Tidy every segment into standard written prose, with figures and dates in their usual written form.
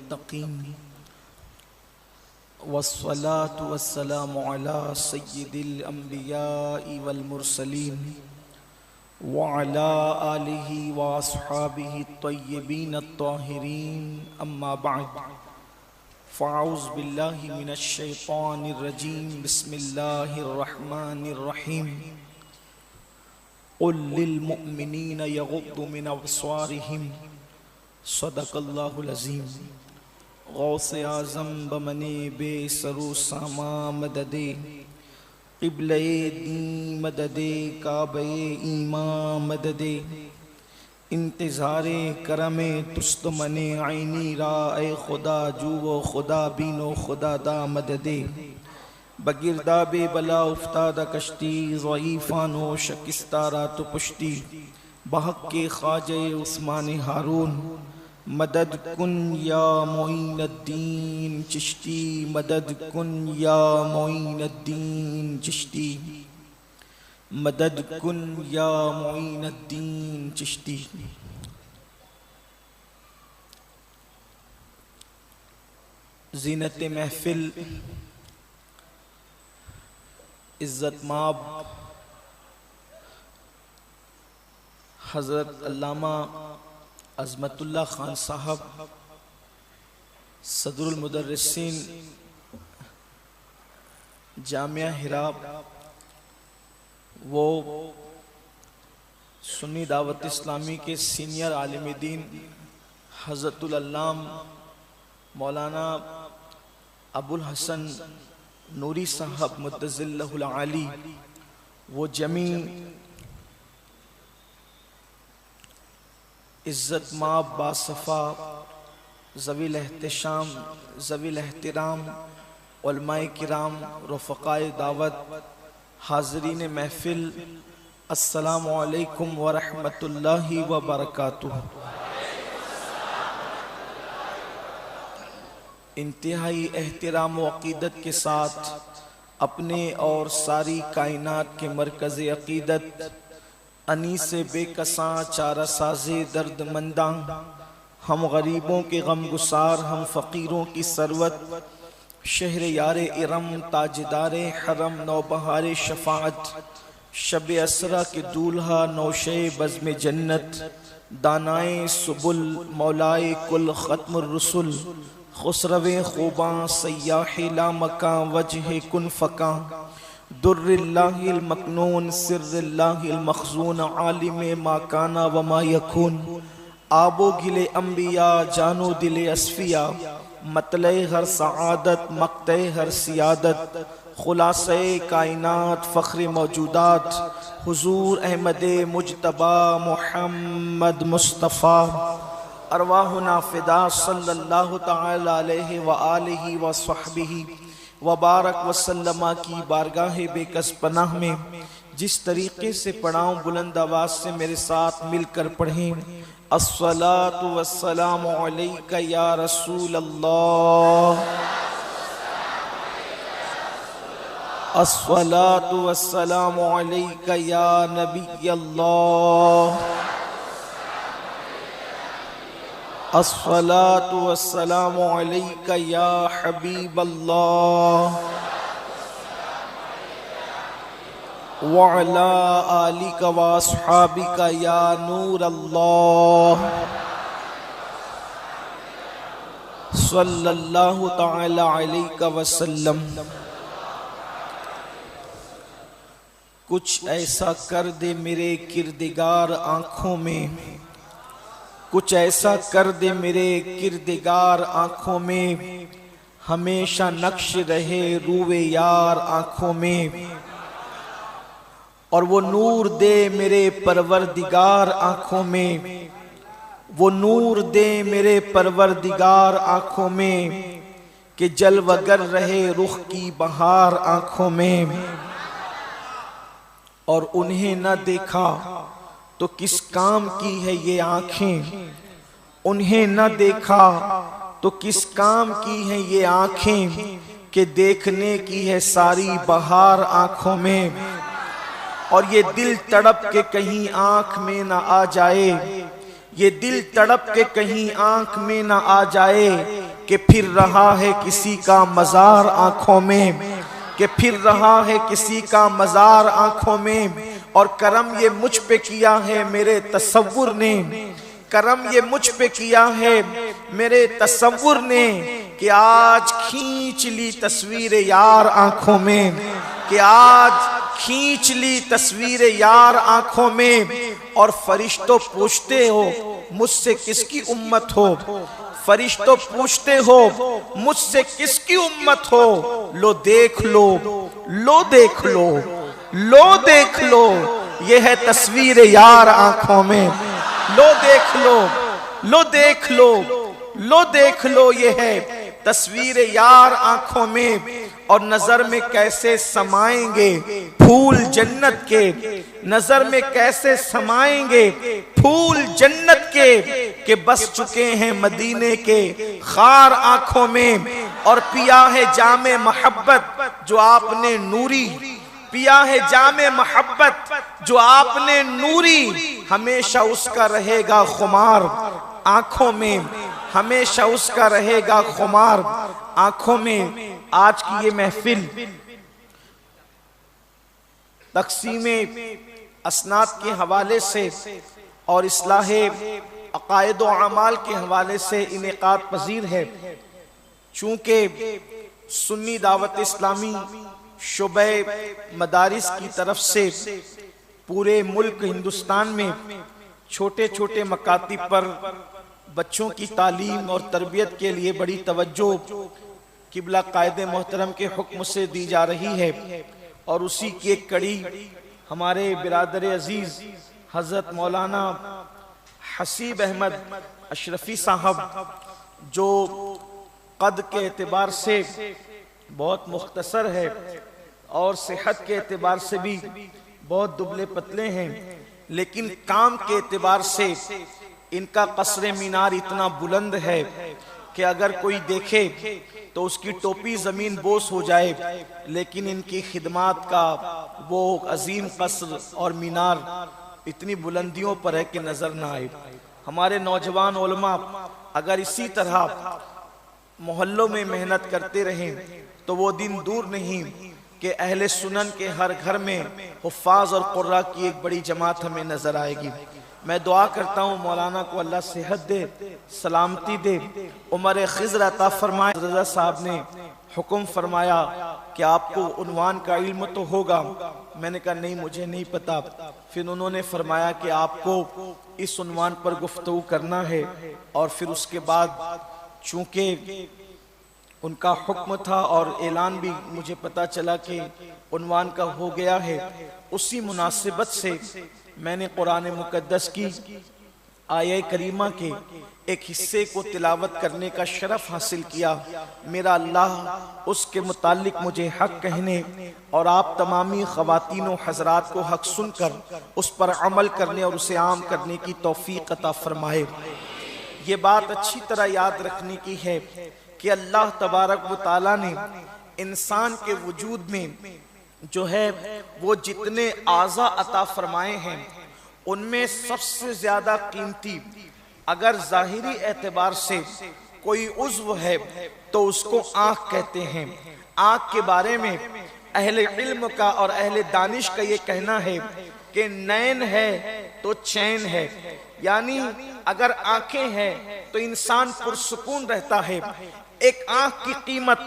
मुत्तकीन वस्सलातु वस्सलामु अला सय्यिदिल अंबियाइ वल मुरसलीन व अला आलिहि व अस्हाबिहि तय्यबीन अत्ताहिरीन अम्मा बअद फ़अऊज़ु बिल्लाहि मिनश शैतानिर रजीम बिस्मिल्लाहिर रहमानिर रहीम क़ुल लिल मुअमिनीना यग़ुद्दू मिन अब्सारिहिम सदक़ल्लाहुल अज़ीम। गौसे आज़म बमने बेसरो सामा मददे क़िबले दी मददे काबे ईमा मददे इंतज़ारे करमे तुस्त मने आईनी राए खुदा जुवो खुदा बीनो खुदा दा मददे बगिरदाबे बला उफ्तादा कश्ती ज़ईफ़ानो शकिस्तारा तो पुश्ती बहक के ख्वाजे उस्मान हारून मदद कुन या मोइनुद्दीन चिश्ती मदद कुन या मोइनुद्दीन चिश्ती मदद कुन या मोइनुद्दीन चिश्ती। ज़ीनत महफिल इज़्ज़त माब हज़रत अल्लामा अज़मतुल्लाह खान साहब सदरुल मुदर्रिसीन जामिया हिराब वो सुन्नी दावत इस्लामी के सीनियर आलिम दीन हज़रतुल अल्लाम मौलाना अबुल हसन नूरी साहब मुद्दज़िल्लहुल आली वो जमी इज़्ज़त माब बासफ़ा ज़वील एहतिशाम ज़वील एहतिराम उलमाए किराम रफ़क़ाए दावत हाज़रीन महफ़िल अस्सलामु अलैकुम व रहमतुल्लाहि व बरकातुहू। इंतहाई एहतिराम व अक़ीदत के साथ अपने और सारी कायनात के मरकज़ अक़ीदत अनीसे बेकसां चारा साज़े दर्दमंदां हम गरीबों के गम गुसार हम फ़कीरों की सरवत शहर यार इरम ताजदार हरम नौबहार शफ़ाअत शब असरा के दूल्हा नौशे बज़्म जन्नत दानाए सुबुल मौलाए कुल ख़त्मुर रसूल खुसरवे ख़ुबां सय्याहे लामकां वजहे कुन फ़कां दुर्रिल्लाहिल मकनून सिर्रिल्लाहिल मख़ज़ून आलिमे मा काना व मा यकून आबो गिले अंबिया जानो दिले अस्फिया मतले हर सआदत मक्ते हर सियादत खुलासे कायनात फ़ख्र मौजूदात हुजूर अहमदे मुजतबा मुहम्मद मुस्तफ़ा अरवाहुना फ़िदा सल्लल्लाहु तआला अलैहि व आलिहि व सहबिही वबारक वसल्लमा की बारगाह बेकस पनाह में जिस तरीके से पढ़ाऊँ बुलंद आवाज़ से मेरे साथ मिलकर पढ़ें। अस्सलातु वस्सलामु अलैका या रसूल अल्लाह, अस्सलातु वस्सलामु अलैका या नबी अल्लाह, अस्सलातु वस्सलामु अलैका या हबीब अल्लाह व अला आलिका व अस्हाबिका या नूर अल्लाह सल्लल्लाहु तआला अलैका वसल्लम। कुछ ऐसा कर दे मेरे किरदिगार आँखों में, कुछ ऐसा कर दे मेरे किरदिगार आँखों में, हमेशा नक्श रहे रूए यार आँखों में, और वो नूर दे मेरे परवरदिगार आँखों में, वो नूर दे मेरे परवरदिगार आँखों में, कि जलवगर रहे रुख की बहार आँखों में। और उन्हें न देखा तो किस काम की है ये आँखें, उन्हें न देखा तो किस काम की है ये आँखें, कि देखने की है सारी बहार आँखों में। और ये दिल तड़प के कहीं आँख में न आ जाए, ये दिल तड़प के कहीं आँख में न आ जाए, कि फिर रहा है किसी का मजार आंखों में, कि फिर रहा है किसी का मजार आंखों में। और करम ये मुझ पे किया है मेरे तसव्वुर ने, करम ये मुझ पे किया है मेरे तसव्वुर ने, कि आज खींच ली तस्वीर यार आंखों में, कि आज खींच ली तस्वीर यार आंखों में। और फरिश्तों पूछते हो मुझसे किसकी उम्मत हो, फरिश्तों पूछते हो मुझसे किसकी उम्मत हो। लो देख लो, लो देख लो, लो देख लो, ये है तस्वीर यार आंखों में। लो देख लो, लो देख लो, लो देख लो, ये है तस्वीर यार आंखों में। और नजर में कैसे समाएंगे फूल जन्नत के, नजर में कैसे समाएंगे फूल जन्नत के बस चुके हैं मदीने के खार आंखों में। और पिया है जामे मोहब्बत जो आपने नूरी, पिया है जामे मोहब्बत जो आपने नूरी, हमेशा उसका रहेगा खुमार आंखों में, हमेशा उसका रहेगा खुमार आंखों में। आज की ये महफिल तक़सीमे असनाद के हवाले से और इस्लाहे अकायद व अमाल के हवाले से इनेकाद पजीर है। चूँकि सुन्नी दावत इस्लामी शुबे मदारिस की तरफ से पूरे मुल्क हिंदुस्तान में छोटे छोटे मकातिब पर बच्चों की तालीम और तरबियत के लिए बड़ी तवज्जो किबला कायदे मोहतरम के हुक्म से दी जा रही है। और उसी की एक कड़ी हमारे बिरादर अजीज हजरत मौलाना हसीब अहमद अशरफी साहब, जो कद के एतबार से बहुत मुख्तसर है और सेहत के एतबार से भी बहुत दुबले पतले हैं, लेकिन काम के एतबार से इनका कसरे मीनार इतना बुलंद है कि अगर कोई देखे तो उसकी टोपी जमीन बोस हो जाए, लेकिन इनकी खिदमात का वो अजीम कसर और मीनार इतनी बुलंदियों पर है कि नजर ना आए। हमारे नौजवान उलमा अगर इसी तरह मोहल्लों में मेहनत करते रहें तो वो दिन दूर नहीं कि अहले सुनन के हर घर में हुफ्फाज और कुर्रा की एक बड़ी जमात हमें नजर आएगी। मैं दुआ करता हूँ मौलाना को अल्लाह सेहत दे, सलामती दे, उम्र खिज़र अता फरमाए। रज़ा साहब ने हुक्म फरमाया कि आपको उन्वान का इल्म तो होगा। मैंने कहा नहीं, मुझे नहीं पता। फिर उन्होंने फरमाया कि आपको इस उन्वान पर गुफ्तगू करना है। और फिर उसके बाद चूँकि उनका हुक्म था और ऐलान भी मुझे पता चला कि उन्वान का हो गया है, उसी मुनासिबत से मैंने कुरान मुकद्दस की आये करीमा के एक हिस्से को तिलावत करने का शरफ हासिल किया। मेरा अल्लाह उसके मुतालिक मुझे हक कहने और आप तमामी ख़वातीन व हज़रात को हक सुनकर उस पर अमल करने और उसे आम करने की तौफीक अता फरमाए। ये बात अच्छी तरह याद रखने की है कि अल्लाह तबारक व तआला ने इंसान के वजूद में जो है वो जितने आज़ा अता फरमाए हैं, उनमें सबसे ज्यादा कीमती अगर जाहिरी एतबार से कोई उज़्व है तो उसको आँख कहते हैं। आँख के बारे में अहले इल्म का और अहले दानिश का ये कहना है कि नैन है तो चैन है, यानी अगर आंखें हैं तो इंसान पुरसुकून रहता है। एक आंख की कीमत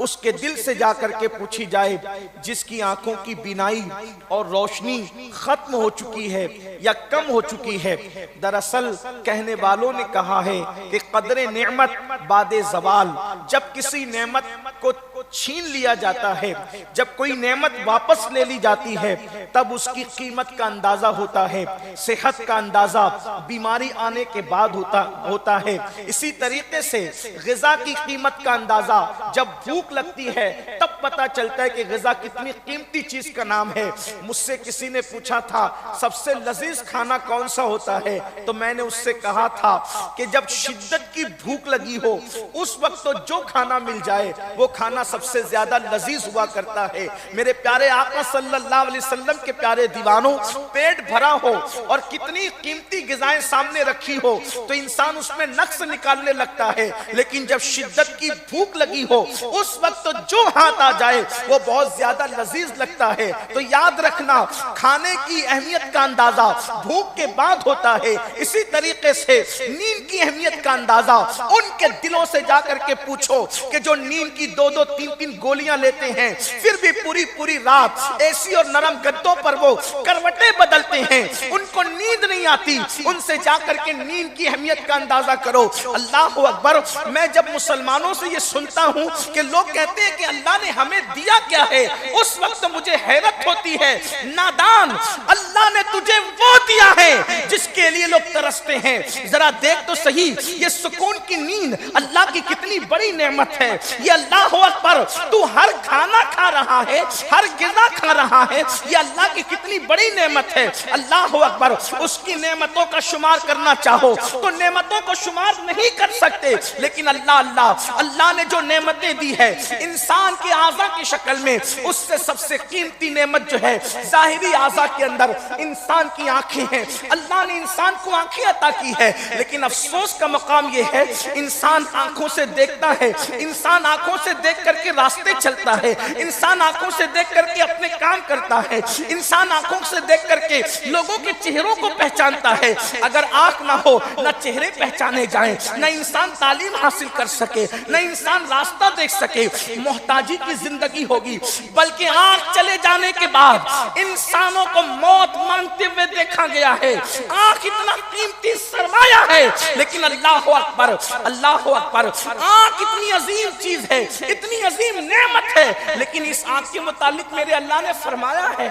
उसके दिल से जाकर के पूछी जाए जिसकी आंखों की बिनाई और रोशनी खत्म हो चुकी है या कम हो चुकी है। दरअसल कहने वालों ने कहा है कि कदरे नेमत बादे जवाल, जब किसी नेमत को छीन लिया जाता है, जब कोई नेमत वापस ले ली जाती है, तब उसकी कीमत का अंदाजा होता है। सेहत का अंदाजा बीमारी आने के बाद होता है। इसी तरीके से ग़िज़ा की कीमत का अंदाजा जब भूख लगती है तब पता चलता है कि ग़िज़ा कितनी कीमती चीज का नाम है। मुझसे किसी ने पूछा था सबसे लजीज खाना कौन सा होता है, तो मैंने उससे कहा था कि जब शिद्दत की भूख लगी हो उस वक्त तो जो खाना मिल जाए वो खाना सबसे ज्यादा लजीज हुआ करता है। मेरे प्यारे आका सल्लल्लाहु अलैहि वसल्लम के प्यारे दीवानों, पेट भरा हो और कितनी कीमती ग़िज़ाएं सामने रखी हो तो इंसान उसमें नक्स निकालने लगता है, लेकिन जब शिद्दत की भूख लगी हो उस वक्त तो जो हाथ आ जाए वो बहुत ज्यादा लजीज लगता है। तो याद रखना, खाने की अहमियत का अंदाजा भूख के बाद होता है। इसी तरीके से नींद की अहमियत का अंदाजा उनके दिलों से जाकर के पूछो कि जो नींद की 2-2, 3-3 गोलियां लेते हैं, फिर भी पूरी पूरी रात एसी और नरम गद्दों पर वो करवटें बदलते हैं, उनको नींद नहीं आती। उनसे जाकर के नींद की अहमियत का अंदाजा करो। अल्लाह अकबर। मैं जब मुसलमानों से ये सुनता हूं कि लोग कहते हैं कि अल्लाह ने हमें दिया क्या है, उस वक्त मुझे हैरत होती है। नादान, अल्लाह ने तुझे वो दिया है जिसके लिए लोग तरसते हैं। जरा देख तो सही, ये सुकून की नींद अल्लाह की कितनी बड़ी नेमत है। ये अल्लाह अकबर, तू हर खाना खा रहा है, हर गिज़ा खा रहा है, ये अल्लाह की कितनी बड़ी नेमत है। अल्लाह अकबर। उसकी नेमतों का शुमार करना चाहो तो नेमतों को शुमार नहीं कर सकते, लेकिन अल्लाह ने जो नेमतें दी है इंसान के आज़ा की शक्ल में, उससे सबसे कीमती नेमत जो है ज़ाहिरी आज़ा के अंदर इंसान की आंखें हैं। अल्लाह ने इंसान को आंखें अता की है, लेकिन अफसोस का मकाम यह है इंसान आंखों से देखता है, इंसान आंखों से देख करके रास्ते चलता है, इंसान आंखों से देख करके अपने काम करता है, इंसान आंखों से देख करके लोगों के चेहरों को पहचानता है। अगर आंख ना हो, ना चेहरे पहचाने जाएं, ना इंसान तालीम हासिल कर सके, ना इंसान रास्ता देख सके, मोहताजी की जिंदगी होगी। बल्कि आंख चले जाने के बाद इंसानों को मौत मांगते हुए देखा गया है। आंख इतना कीमती सरमाया है, लेकिन अल्लाह अकबर, अल्लाह अकबर, आंख इतनी अजीम चीज है, इतनी अजीम नेमत है, लेकिन इस आंख के मुतालिक मेरे अल्लाह ने फरमाया है,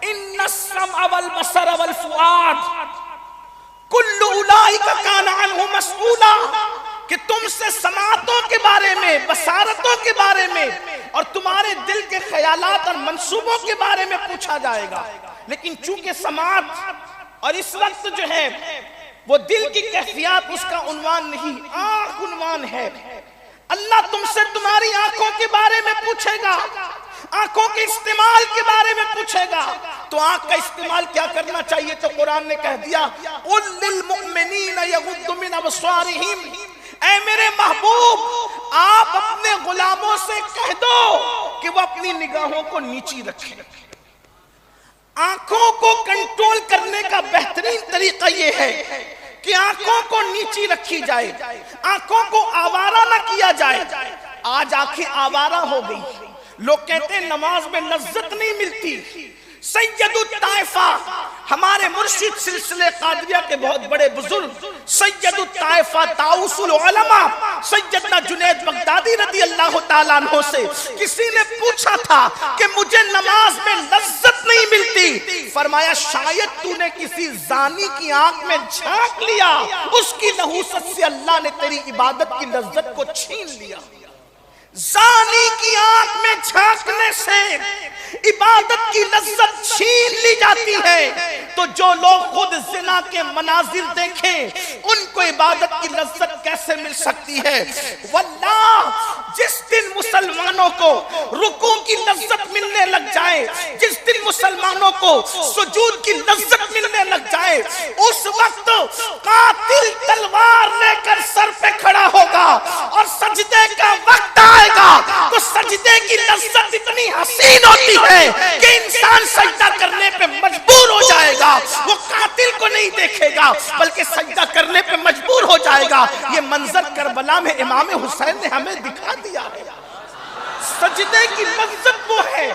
इन्नस समअ वल बसर वल फुआद कुल्लु उलाइका काना अन्हु मसऊला, कि तुमसे समातों के बारे में, बसारतों के बारे में और तुम्हारे दिल के ख्यालात और मंसूबों के बारे में पूछा जाएगा। लेकिन चूंकि समात और इस वक्त जो है वो दिल की कैफियत, उसका उन्वान नहीं, आंख उन्वान है। अल्लाह तुमसे तुम्हारी आंखों के बारे में पूछेगा, आंखों के इस्तेमाल के बारे में पूछेगा। तो आंख का इस्तेमाल क्या करना चाहिए? तो कुरान ने कह दिया, कुल लिल मुमिनीना यगुद्दु मिन अबसारिहिम, ऐ मेरे महबूब आप अपने गुलामों से कह दो कि वो अपनी निगाहों को नीची रखें। आंखों को कंट्रोल करने का बेहतरीन तरीका यह है कि आंखों को नीची रखी जाए, आंखों को आवारा न किया जाए। आज आंखें आवारा हो गई। लोग कहते हैं नमाज में लज्जत नहीं मिलती। सैयदुत ताइफा, हमारे मुर्शिद सिलसिले कादरिया के बहुत बड़े बुजुर्ग सैयदुत ताइफा ताउसुल उलमा सैयदना जुनैद बगदादी रदी अल्लाह ताला अन्हु से किसी ने पूछा था कि मुझे नमाज में लज्जत नहीं मिलती। फरमाया शायद तूने किसी जानी की आंख में झांक लिया, उसकी नहूसत से अल्लाह ने तेरी इबादत की लज्जत को छीन लिया। जानी की आंख में झांकने से इबादत की लज्जत छीन ली जाती है। तो जो लोग खुद जिना के मनाजिर देखें उनको इबादत की लज्जत कैसे मिल सकती है? वल्लाह जिस दिन मुसलमानों को रुकू की लज्जत मिलने लग जाए, जिस दिन मुसलमानों को सुजूद की लज्जत मिलने लग जाए, उस वक्त कातिल तलवार लेकर सर पे खड़ा होगा और सजदे का वक्त आएगा तो सजदे की लज्जत इतनी हसीन होती है कि इंसान सजदा करने पे मजबूर हो जाएगा। वो कातिल को नहीं देखेगा बल्कि सजदा करने पे मजबूर हो जाएगा। ये मंजर करबला में इमाम हुसैन ने हमें दिखा दिया है। सजदे की लज्जत वो है,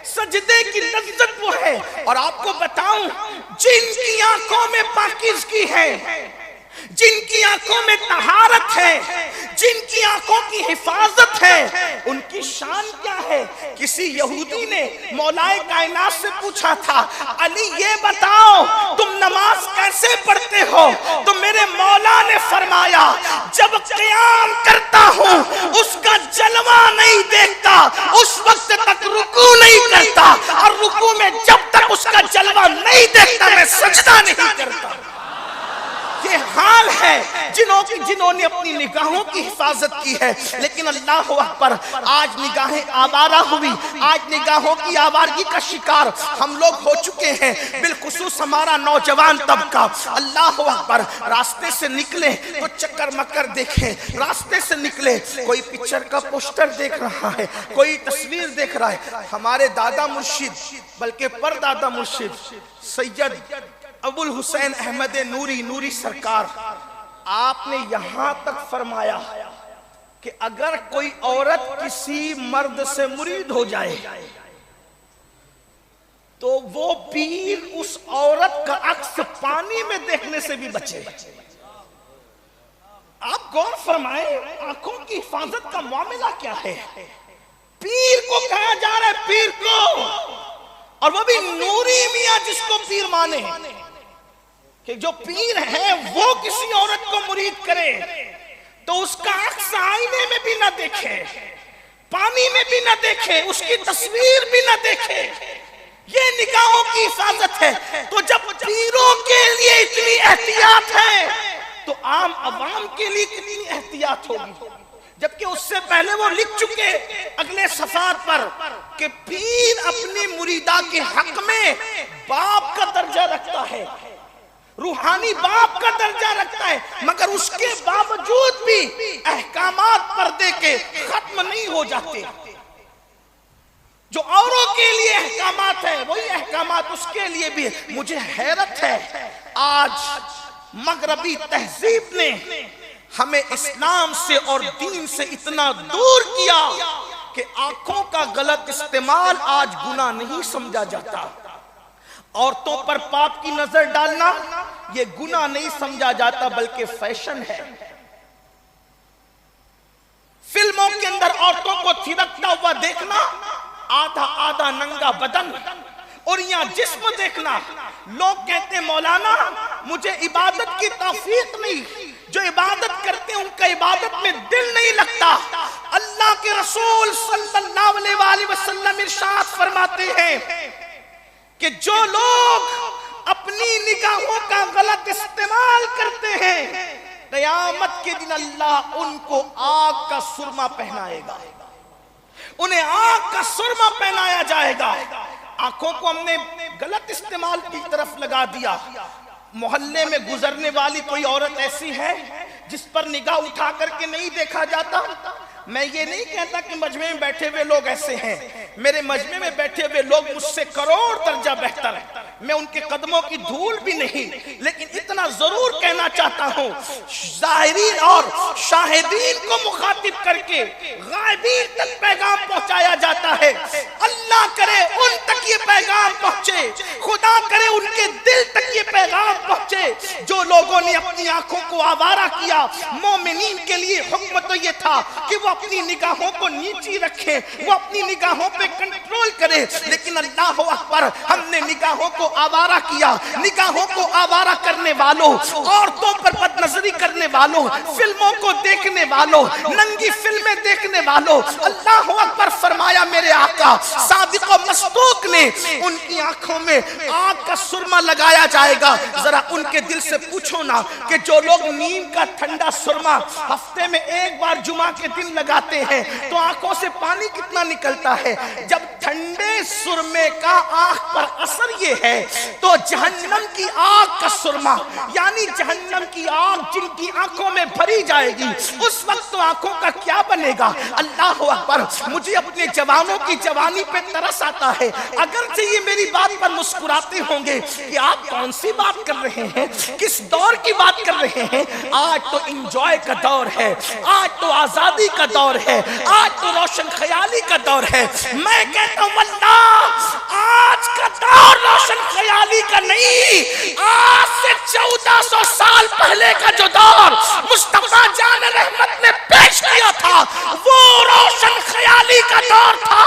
सजदे की लज्जत वो है। और आपको बताऊं, जिनकी आंखों में पाकीज़गी है, जिनकी आंखों में तहारत है, जिनकी आंखों की हिफाजत है, उनकी शान क्या है? किसी यहूदी ने मौलाए कायनात से पूछा था, अली ये बताओ तुम नमाज कैसे पढ़ते हो? तो मेरे मौला ने फरमाया, जब क़याम करता हूँ उसका जलवा नहीं देखता उस वक्त तक रुकू नहीं करता, और रुकू में जब तक उसका जलवा नहीं देखता मैं सजदा नहीं करता। ये बदहाल है जिन्होंने अपनी निगाहों की हिफाजत की है। लेकिन अल्लाह अकबर, आज निगाहें आवारा हुई, आज निगाहों की आवारगी का शिकार हम लोग हो चुके हैं, बिलखुसूस हमारा नौजवान तबका। अल्लाह अकबर, रास्ते से निकले तो चक्कर मक्कर देखें, रास्ते से निकले कोई पिक्चर का पोस्टर देख रहा है, कोई तस्वीर देख रहा है। हमारे दादा मुर्शिद, बल्कि परदादा मुर्शिद सैयद अबुल हुसैन अहमद नूरी सरकार, आपने यहां तक फरमाया कि अगर कोई औरत किसी मर्द से मुरीद हो जाए तो वो पीर उस औरत का अक्स पानी में देखने से भी बचे। आप गौर फरमाएं, आंखों की हिफाजत का मामला क्या है। पीर को कहा जा रहा है, पीर को, और वो भी नूरी मियां जिसको पीर माने, कि जो पीर है वो किसी औरत को मुरीद करे तो उसका अक्स आईने में भी ना देखे, पानी में भी ना देखे, उसकी तस्वीर भी ना देखे। ये निगाहों की हिफाजत है। तो जब पीरों के लिए इतनी एहतियात है तो आम अवाम के लिए कितनी एहतियात होगी। जबकि उससे पहले वो लिख चुके अगले सफात पर कि पीर अपनी मुरीदा के हक में बाप का दर्जा रखता है, रूहानी बाप का दर्जा रखता है, मगर उसके बावजूद भी अहकामात पर्दे के खत्म नहीं हो जाते। जो औरों के लिए अहकामात है वही अहकामात उसके लिए भी है। मुझे हैरत है, आज मगरबी तहजीब ने हमें इस्लाम से और दीन से इतना दूर किया कि आंखों का गलत इस्तेमाल आज गुनाह नहीं समझा जाता। औरतों पर पाप की नजर डालना ये गुनाह नहीं समझा जाता, बल्कि फैशन है। फिल्मों के अंदर औरतों को थिरकता हुआ देखना, आधा आधा नंगा बदन और यहाँ जिस्म देखना। लोग कहते हैं मौलाना मुझे इबादत की तौफीक नहीं, जो इबादत करते हैं उनका इबादत में दिल नहीं लगता। अल्लाह के रसूल सल्लल्लाहु अलैहि वसल्लम इरशाद फरमाते हैं कि जो लोग अपनी निगाहों का गलत इस्तेमाल करते हैं, क़यामत के दिन अल्लाह उनको आग का सुरमा पहनाएगा, उन्हें आग का सुरमा पहनाया जाएगा। आंखों को हमने गलत इस्तेमाल की तरफ लगा दिया। मोहल्ले में गुजरने वाली कोई औरत ऐसी है जिस पर निगाह उठा करके नहीं देखा जाता। मैं ये नहीं कहता कि मजमे में बैठे हुए लोग ऐसे हैं, मेरे मजमे में बैठे हुए लोग मुझसे करोड़ दर्जा बेहतर है, मैं उनके कदमों की धूल भी नहीं, लेकिन इतना जरूर कहना चाहता हूँ, ज़ाहिरीन और शाहिदीन को मुखातिब करके गायबीन तक पैगाम पहुंचाया जाता है। अल्लाह करे उन तक ये पैगाम पहुंचे, खुदा करे उनके दिल तक ये पैगाम पहुंचे। जो लोगों ने अपनी आंखों को आवारा किया, मोमिनीन के लिए हुक्म तो ये था कि वो अपनी निगाहों को नीची रखे, वो अपनी निगाहों पे कंट्रोल करे, लेकिन अल्लाह अकबर, हमने निगाहों को आवारा किया। निगाहों को आवारा करने वालों, औरतों पर बदनजरी करने वालों, फिल्मों को देखने वालों, नंगी फिल्में देखने वालों, अल्लाह अकबर फरमाया मेरे आका सादिक व मसदूक ने उनकी आंखों में आग का सुरमा लगाया जाएगा। जरा उनके दिल से पूछो ना कि जो लोग नीम का ठंडा सुरमा हफ्ते में एक बार जुमा के दिन लगाते हैं तो आंखों से पानी कितना निकलता है। जब ठंडे सुरमे का आंख पर असर ये है तो जहन्नम की आग का सुरमा, यानी जहन्नम की आग जिनकी आंखों में भरी जाएगी, उस वक्त तो आंखों का क्या बनेगा। अल्लाह अकबर, मुझे अपने जवानों की जवानी पे तरस आता है। अगर से ये मेरी बात पर मुस्कुराते होंगे कि आप कौन सी बात कर रहे हैं, किस दौर की बात कर रहे हैं। आज तो इंजॉय का दौर है, आज तो आजादी का दौर है, आज तो रोशन ख्याली का दौर है। मैं कहता हूं अल्लाह आज का दौर रोशन ख्याली का नहीं, आज से 1400 साल पहले का जो दौर मुस्तफा जान रहमत ने पेश किया था वो रोशन ख्याली का दौर था।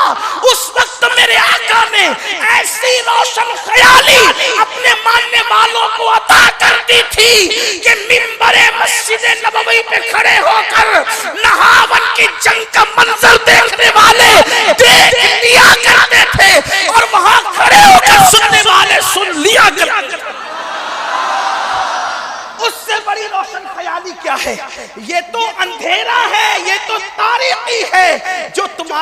उस वक्त मेरे आका ने ऐसी रोशन ख्याली अपने मानने वालों को अता करती थी कि मिंबरे मस्जिद नबवी पे खड़े होकर नहावन की जंग का मंजर देखने वाले देख लिया करते थे और वहां खड़े होकर सुनने वाले सुन लिया करते थे। उससे बड़ी रोशन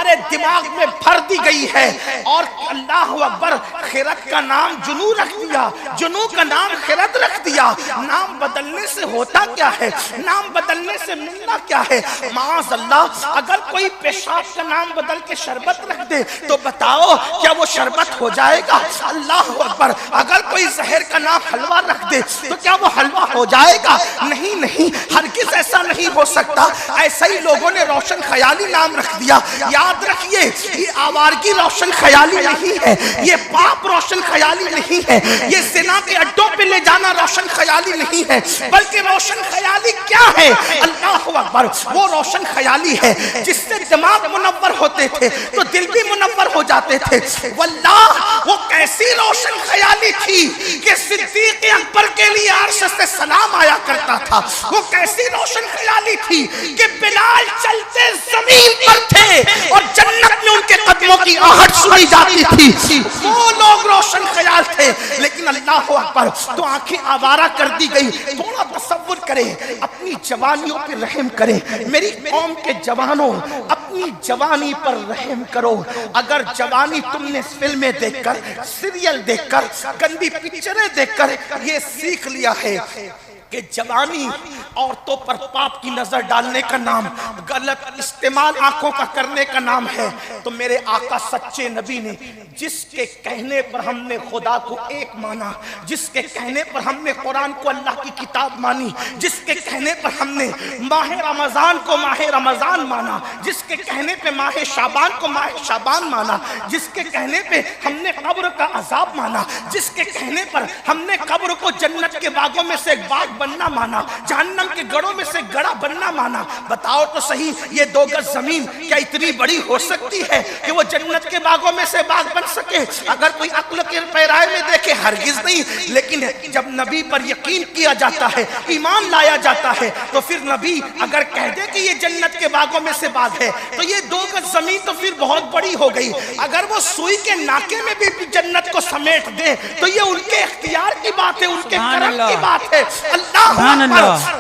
तुम्हारे दिमाग में भर दी गई है। और अल्लाह अकबर, खिरत का नाम जुनू रख दिया, जुनू का नाम खिरत रख दिया। नाम बदलने से होता क्या है, नाम बदलने से मिलना क्या है? माज़ अल्लाह, अगर कोई पेशाब का नाम बदल के शरबत रख दे तो बताओ क्या वो शरबत हो जाएगा? अल्लाह अकबर, अगर कोई जहर का नाम हलवा रख दे तो क्या वो हलवा हो जाएगा? नहीं नहीं, हरगिज़ ऐसा नहीं हो सकता। ऐसा ही लोगों ने रोशन ख्याली नाम रख दिया। याद रखिए, ये आवारगी रोशन ख्याली नहीं है, ये पाप रोशन ख्याली नहीं है, ये ज़िना के अड्डों पे ले जाना रोशन ख्याली नहीं है, बल्कि रोशन ख्याली क्या है? अल्लाह अकबर, वो रोशन ख्याली है जिससे दिमाग मुनव्वर होते थे तो दिल भी मुनव्वर हो जाते थे। वल्लाह, वो कैसी रोशन ख्याली थी कि सिद्दीक़ अकबर के लिए अर्श से सलाम आया करता था। वो कैसी रोशन ख्याली थी कि बिलाल चलते जमीन पर थे और जन्नत में उनके कदमों की आहट सुनी जाती थी। वो लोग रोशन ख्याल थे। लेकिन अल्लाह अकबर, तो आंखें आवारा कर दी गई। थोड़ा तसव्वुर करें, अपनी जवानियों पर रहम करें। मेरी कौम के जवानों, अपनी जवानी पर रहम करो। अगर जवानी तुमने फिल्में देखकर, सीरियल देखकर, गंदी पिक्चरें देखकर ये सीख लिया है कि जवानी औरतों पर पाप की नजर डालने का नाम, गलत इस्तेमाल आंखों का करने का नाम है, तो मेरे आका सच्चे नबी ने जिसके कहने पर हमने खुदा को एक माना, जिसके कहने पर हमने कुरान को अल्लाह की किताब मानी, जिसके कहने पर हमने माह रमजान को माह रमजान माना, जिसके कहने पे माह शाबान को माह शाबान माना, जिसके कहने पे हमने कब्र का अजाब माना, जिसके कहने पर हमने कब्र को जन्नत के बागों में से एक बाग बनना माना, जहन्नम के गढ़ों में से गड़ा बनना माना। बताओ तो सही, ये 2 गज जमीन क्या इतनी बड़ी हो सकती है कि वो जन्नत के बागों में से बाग बन सके? अगर कोई अक्ल के पैराए में देखे, हरगिज नहीं। लेकिन जब नबी पर यकीन किया जाता है, ईमान लाया जाता है, तो फिर नबी अगर कह दे कि ये जन्नत के बागों में से बाग है तो ये 2 गज जमीन तो फिर बहुत बड़ी हो गई। अगर वो सुई के नाके में भी जन्नत को समेट दे तो ये उनके इख्तियार की बात है, उनके करम की बात है।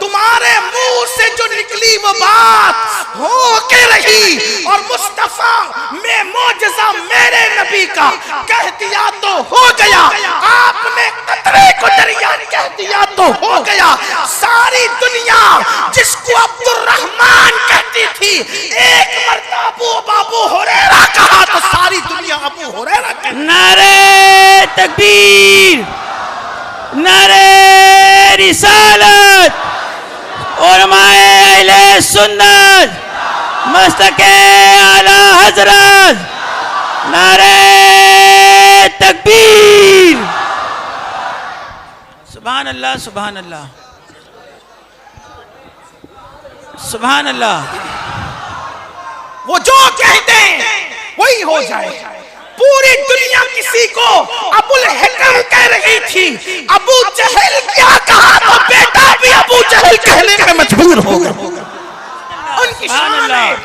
तुम्हारे मुंह से जो निकली वो बात हो के रही, और मुस्तफा में मौजज़ा मेरे नबी का कह दिया तो हो गया। आपने कतरे को दरिया कह दिया तो हो गया। सारी दुनिया जिसको अब्दुर्रहमान कहती थी, एक मर्तबा अबू हुरैरा कहा तो सारी दुनिया अबू हुरैरा कहती। नारे तकबीर, नारे रिसालत, उलमाए अहले सुन्नत, मस्तके आला हजरत, नारे तकबीर। सुभान अल्लाह, सुभान अल्लाह, सुभान अल्लाह। वो जो कहते हैं वही हो जाए। पूरी दुनिया किसी को अबुल हिकम कह रही थी, अबू जहल क्या कहा तो बेटा भी अबू जहल कहने में मजबूर हो गया। उनकी शान है।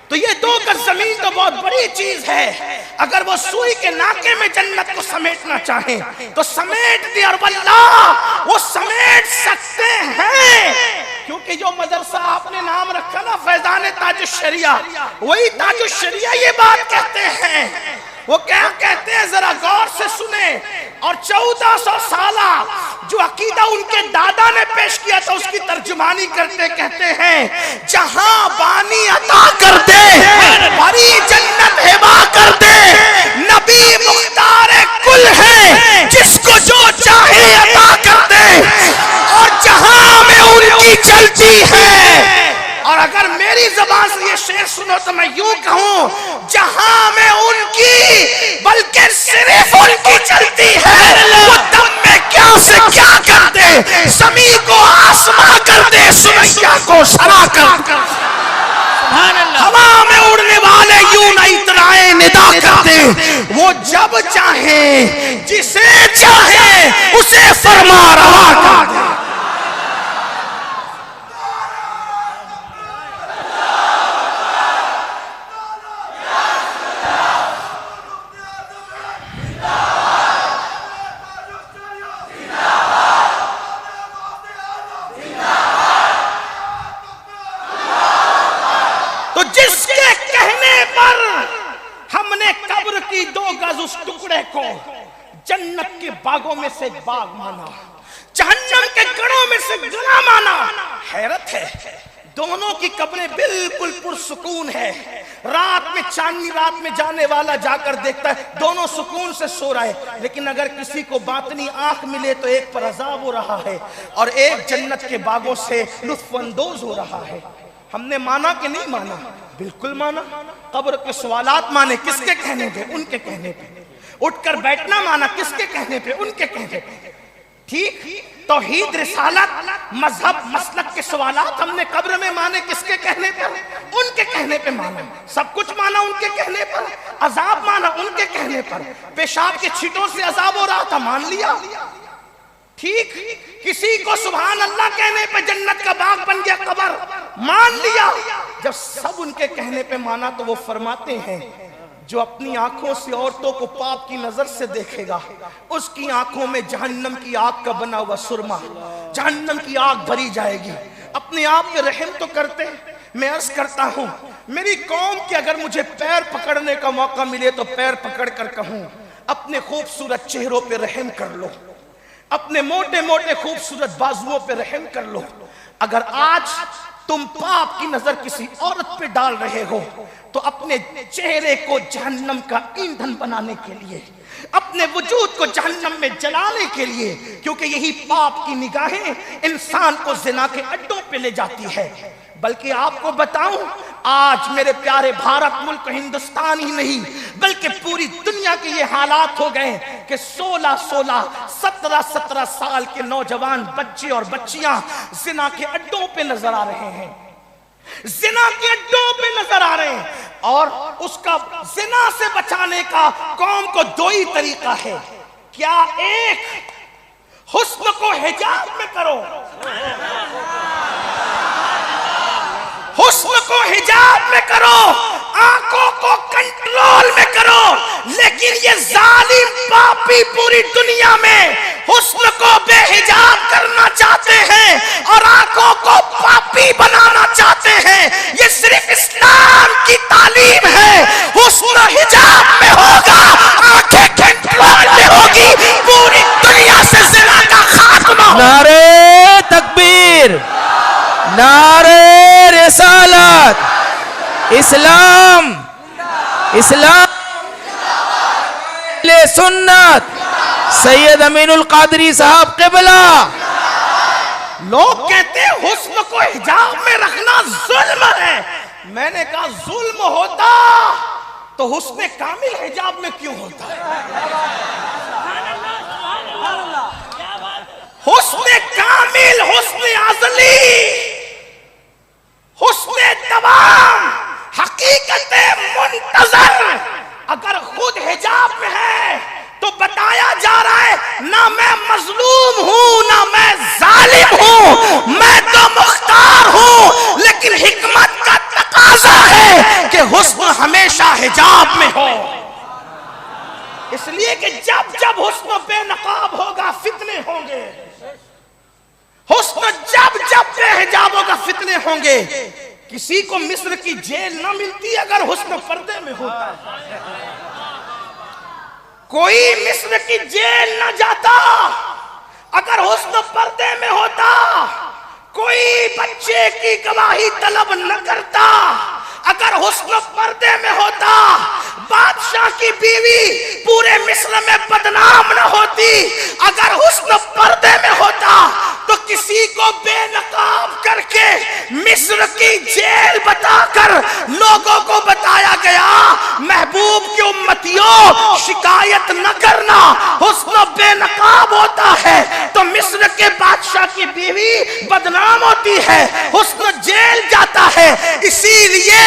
तो ये 2 गज जमीन तो बहुत बड़ी चीज है। अगर वो सुई के नाके में जन्नत को समेटना चाहे तो समेट दे, और वल्लाह वो समेट सकते हैं। क्योंकि जो मदरसा आपने नाम रखा ना फैजान ताजुश्शरिया, वही ताजुश्शरिया ये बात कहते हैं। वो क्या कहते हैं जरा गौर से सुने। और 1400 साला जो अकीदा उनके दादा ने पेश किया था उसकी तर्जुमानी करते कहते हैं, जहां बानी अता कर दे बड़ी जन्नत हिबा कर दे, नबी मुख्तार कुल है जिसको जो चाहे अता कर दे, और जहां में उनकी चलती है। और अगर मेरी ज़बान से ये शेर सुनो तो मैं यूं कहूं, जहां में उनकी बल्कि सिर्फ उनकी चलती है, वो दम में क्या से क्या कर दे, ज़मी को आसमां कर दे, सुमैया को सरा कर दे। हवा में उड़ने वाले यूं न इतराए निदा कर दे, वो जब चाहे जिसे चाहे उसे फरमा रहा कर दे। तो जिसके कहने पर हमने कब्र की 2 गज उस टुकड़े को जन्नत के बागों में से बाग माना, जहन्नम के गढ़ों में से गला माना। हैरत है, दोनों की कब्रें बिल्कुल पुरसुकून है। रात में चांदनी रात में जाने वाला जाकर देखता है दोनों सुकून से सो रहा है, लेकिन अगर किसी को बातनी आंख मिले तो एक पर अजाब हो रहा है और एक जन्नत के बागों से लुत्फअंदोज हो रहा है। हमने माना कि नहीं माना? बिल्कुल माना। कब्र के सवालात माने, किसके कहने पे? उनके कहने पे। उठकर बैठना माना, किसके कहने पे? उनके कहने पे। ठीक, तौहीद, रिसालत, मजहब, मसलक के सवालात हमने कब्र में माने, किसके कहने पर? उनके कहने पे माना। सब कुछ माना उनके कहने पर। अजाब माना उनके कहने पर। पेशाब के छींटों से अजाब हो रहा था, मान लिया। ठीक, किसी को सुभान अल्लाह कहने पे जन्नत का बाग बन गया कब्र, मान लिया। जब सब उनके कहने पे माना तो वो फरमाते हैं जो अपनी आंखों से औरतों को पाप की नजर से देखेगा उसकी आंखों में जहन्नम की आग का बना हुआ सुरमा, जहन्नम की आग भरी जाएगी। अपने आप पे रहम तो करते। मैं अर्ज करता हूं मेरी कौम के अगर मुझे पैर पकड़ने का मौका मिले तो पैर पकड़ कर कहूं अपने खूबसूरत चेहरों पे रहम कर लो, अपने मोटे मोटे खूबसूरत बाजुओं पे रहम कर लो। अगर आज तुम पाप की नजर किसी औरत पे डाल रहे हो तो अपने चेहरे को जहन्नम का ईंधन बनाने के लिए, अपने वजूद को जहन्नम में जलाने के लिए, क्योंकि यही पाप की निगाहें इंसान को जिना के अड्डों पे ले जाती है। बल्कि आपको बताऊं, आज मेरे प्यारे भारत मुल्क हिंदुस्तान ही नहीं बल्कि पूरी दुनिया के ये हालात हो गए कि 16-16, 17-17 साल के नौजवान बच्चे और बच्चियां जिना के अड्डों पे नजर आ रहे हैं, जिना के अड्डों पे नजर आ रहे हैं। और उसका जिना से बचाने का कौम को 2 ही तरीका है। क्या? एक, हुस्न को हिजाब में करो, हुस्न को हिजाब में करो, आंखों को कंट्रोल में करो। लेकिन ये जालिम पापी पूरी दुनिया में हुस्न को बेहिजाब करना चाहते हैं और आंखों को पापी बनाना चाहते हैं। ये सिर्फ इस्लाम की तालीम है। हुस्न हिजाब में होगा, आंखें कंट्रोल में होगी, पूरी दुनिया से ज़िना का खात्मा होगा। नारे तकबीर, नारे रिसालत, इस्लाम, इस्लाम, ले सुन्नत, सैयद अमीनुल कादरी साहब क़िबला। लोग कहते हैं हुस्न को हिजाब में रखना जुल्म है। मैंने कहा जुल्म होता तो हुस्न कामिल हिजाब में क्यों होता? हुस्न कामिल, हुस्न अज़ली, हुस्न तमाम, हकीकत मुंतज़र अगर खुद हिजाब में है तो बताया जा रहा है ना मैं मजलूम हूं ना मैं जालिम हूं, मैं तो मुख्तार हूं। लेकिन हिकमत का तकाजा है कि हुस्न हमेशा हिजाब में हो, इसलिए कि जब जब हुस्न बेनकाब होगा फितने होंगे, हुस्न जब जब बेहिजाब होगा फितने होंगे। किसी को मिस्र की जेल न मिलती अगर हुस्न पर्दे में होता, कोई मिस्र की जेल न जाता अगर हुस्न पर्दे में होता, कोई बच्चे की गवाही तलब न करता अगर हुस्न पर्दे में होता, बादशाह की बीवी पूरे मिस्र में बदनाम न होती अगर हुस्न पर्दे में होता। तो किसी को बेनकाब करके मिस्र की जेल बताकर लोगों को बताया गया महबूब की उम्मतियों शिकायत न करना, हुस्न बेनकाब होता है तो मिस्र के बादशाह की बीवी बदनाम होती है, हुस्न जेल जाता है। इसीलिए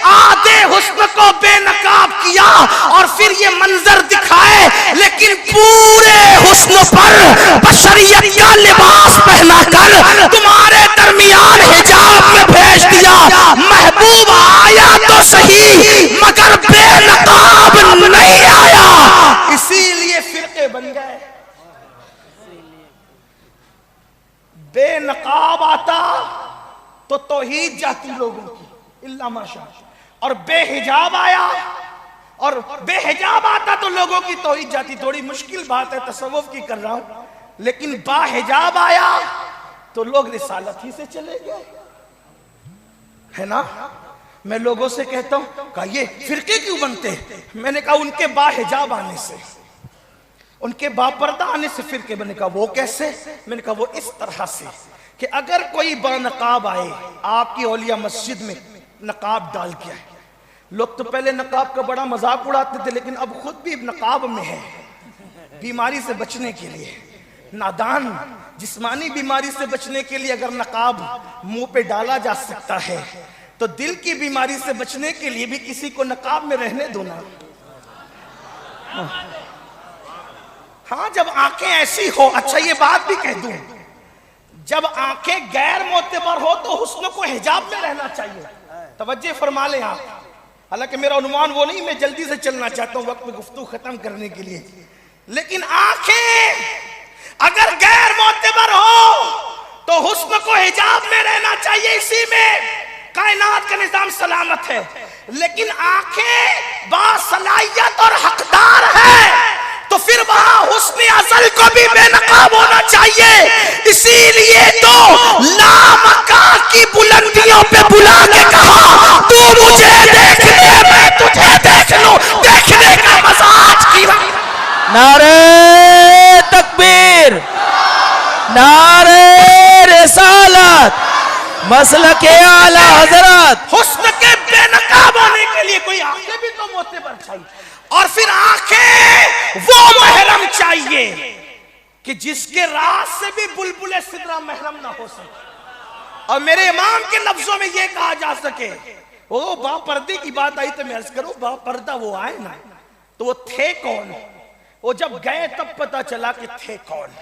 आधे हुस्न को बेनकाब किया और फिर ये मंजर दिखाए, लेकिन पूरे हुस्न पर बशरियत का लिबास पहना कर तुम्हारे दरमियान हिजाब में भेज दिया। महबूब आया तो सही मगर बेनकाब नहीं आया, इसीलिए फिरके बन गए। बेनकाब आता तो तौहीद जाती लोगों की, इल्ला माशा, और बेहिजाब आया, और बेहिजाब आता तो लोगों की तौहीद जाती। थोड़ी मुश्किल बात है, तसव्वुफ की कर रहा हूं, लेकिन बाहिजाब आया तो लोग रिसालत ही से चले गए, है ना। मैं लोगों से कहता हूं कहा ये फिरके क्यों बनते, मैंने कहा उनके बाहिजाब आने से, उनके बापर्दा आने से फिरके बने। कहा वो कैसे, मैंने कहा वो इस तरह से कि अगर कोई बानकाब आए आपकी औलिया मस्जिद में नकाब डाल के आए, लोग तो पहले नकाब का बड़ा मजाक उड़ाते थे, लेकिन अब खुद भी नकाब में है बीमारी से बचने के लिए। नादान, जिस्मानी बीमारी से बचने के लिए अगर नकाब मुंह पे डाला जा सकता है तो दिल की बीमारी से बचने के लिए भी किसी को नकाब में रहने दो ना। हाँ, जब आंखें ऐसी हो, अच्छा ये बात भी कह दूं, जब आंखें गैर मोतबर हो तो हुस्न को हिजाब में रहना चाहिए। तवज्जो फरमा लें आप, हालांकि मेरा अनुमान वो नहीं, मैं जल्दी से चलना चाहता हूं वक्त में गुफ्तगू खत्म करने के लिए, लेकिन आंखें अगर गैर मोतबर हो तो हुस्न को हिजाब में रहना चाहिए, इसी में कायनात का निजाम सलामत है। लेकिन आंखें बासलाहियत और हकदार है तो फिर वहां हुस्न अज़ल को भी बेनकाब होना चाहिए। इसीलिए तो लामका की बुलंदियों पे बुला के कहा तू मुझे देख ले मैं तुझे देख लूं, देखने का मजा आज की। नारे तकबीर, नारे रिसालत, मसलके आला हजरत। हुस्न के बेनकाब होने के लिए कोई आंखें भी तो मोतबर चाहिए, और फिर आंखें वो महरम चाहिए कि जिसके राज से भी बुलबुले सिदरा महरम ना हो सके। और मेरे इमाम के लफ्जों में यह कहा जा सके, वो बापर्दे की बात आई तो मैं अर्ज करूं, बापर्दा वो आए ना तो वो थे कौन, वो जब गए तब पता चला कि थे कौन।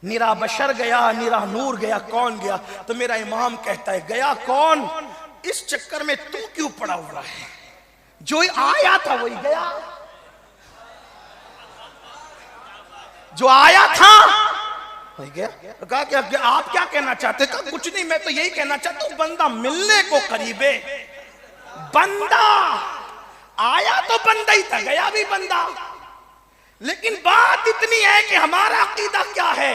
निरा बशर गया, निरा नूर गया, कौन गया? तो मेरा इमाम कहता है गया कौन, इस चक्कर में तू क्यों पड़ा हुआ है, जो आया था वही गया, जो आया था वही गया। तो कहा कि आप क्या कहना चाहते? कहा कुछ नहीं, मैं तो यही कहना चाहता हूं बंदा मिलने को करीबे, बंदा आया तो बंदा ही था, गया भी बंदा। लेकिन बात इतनी है कि हमारा अकीदा क्या है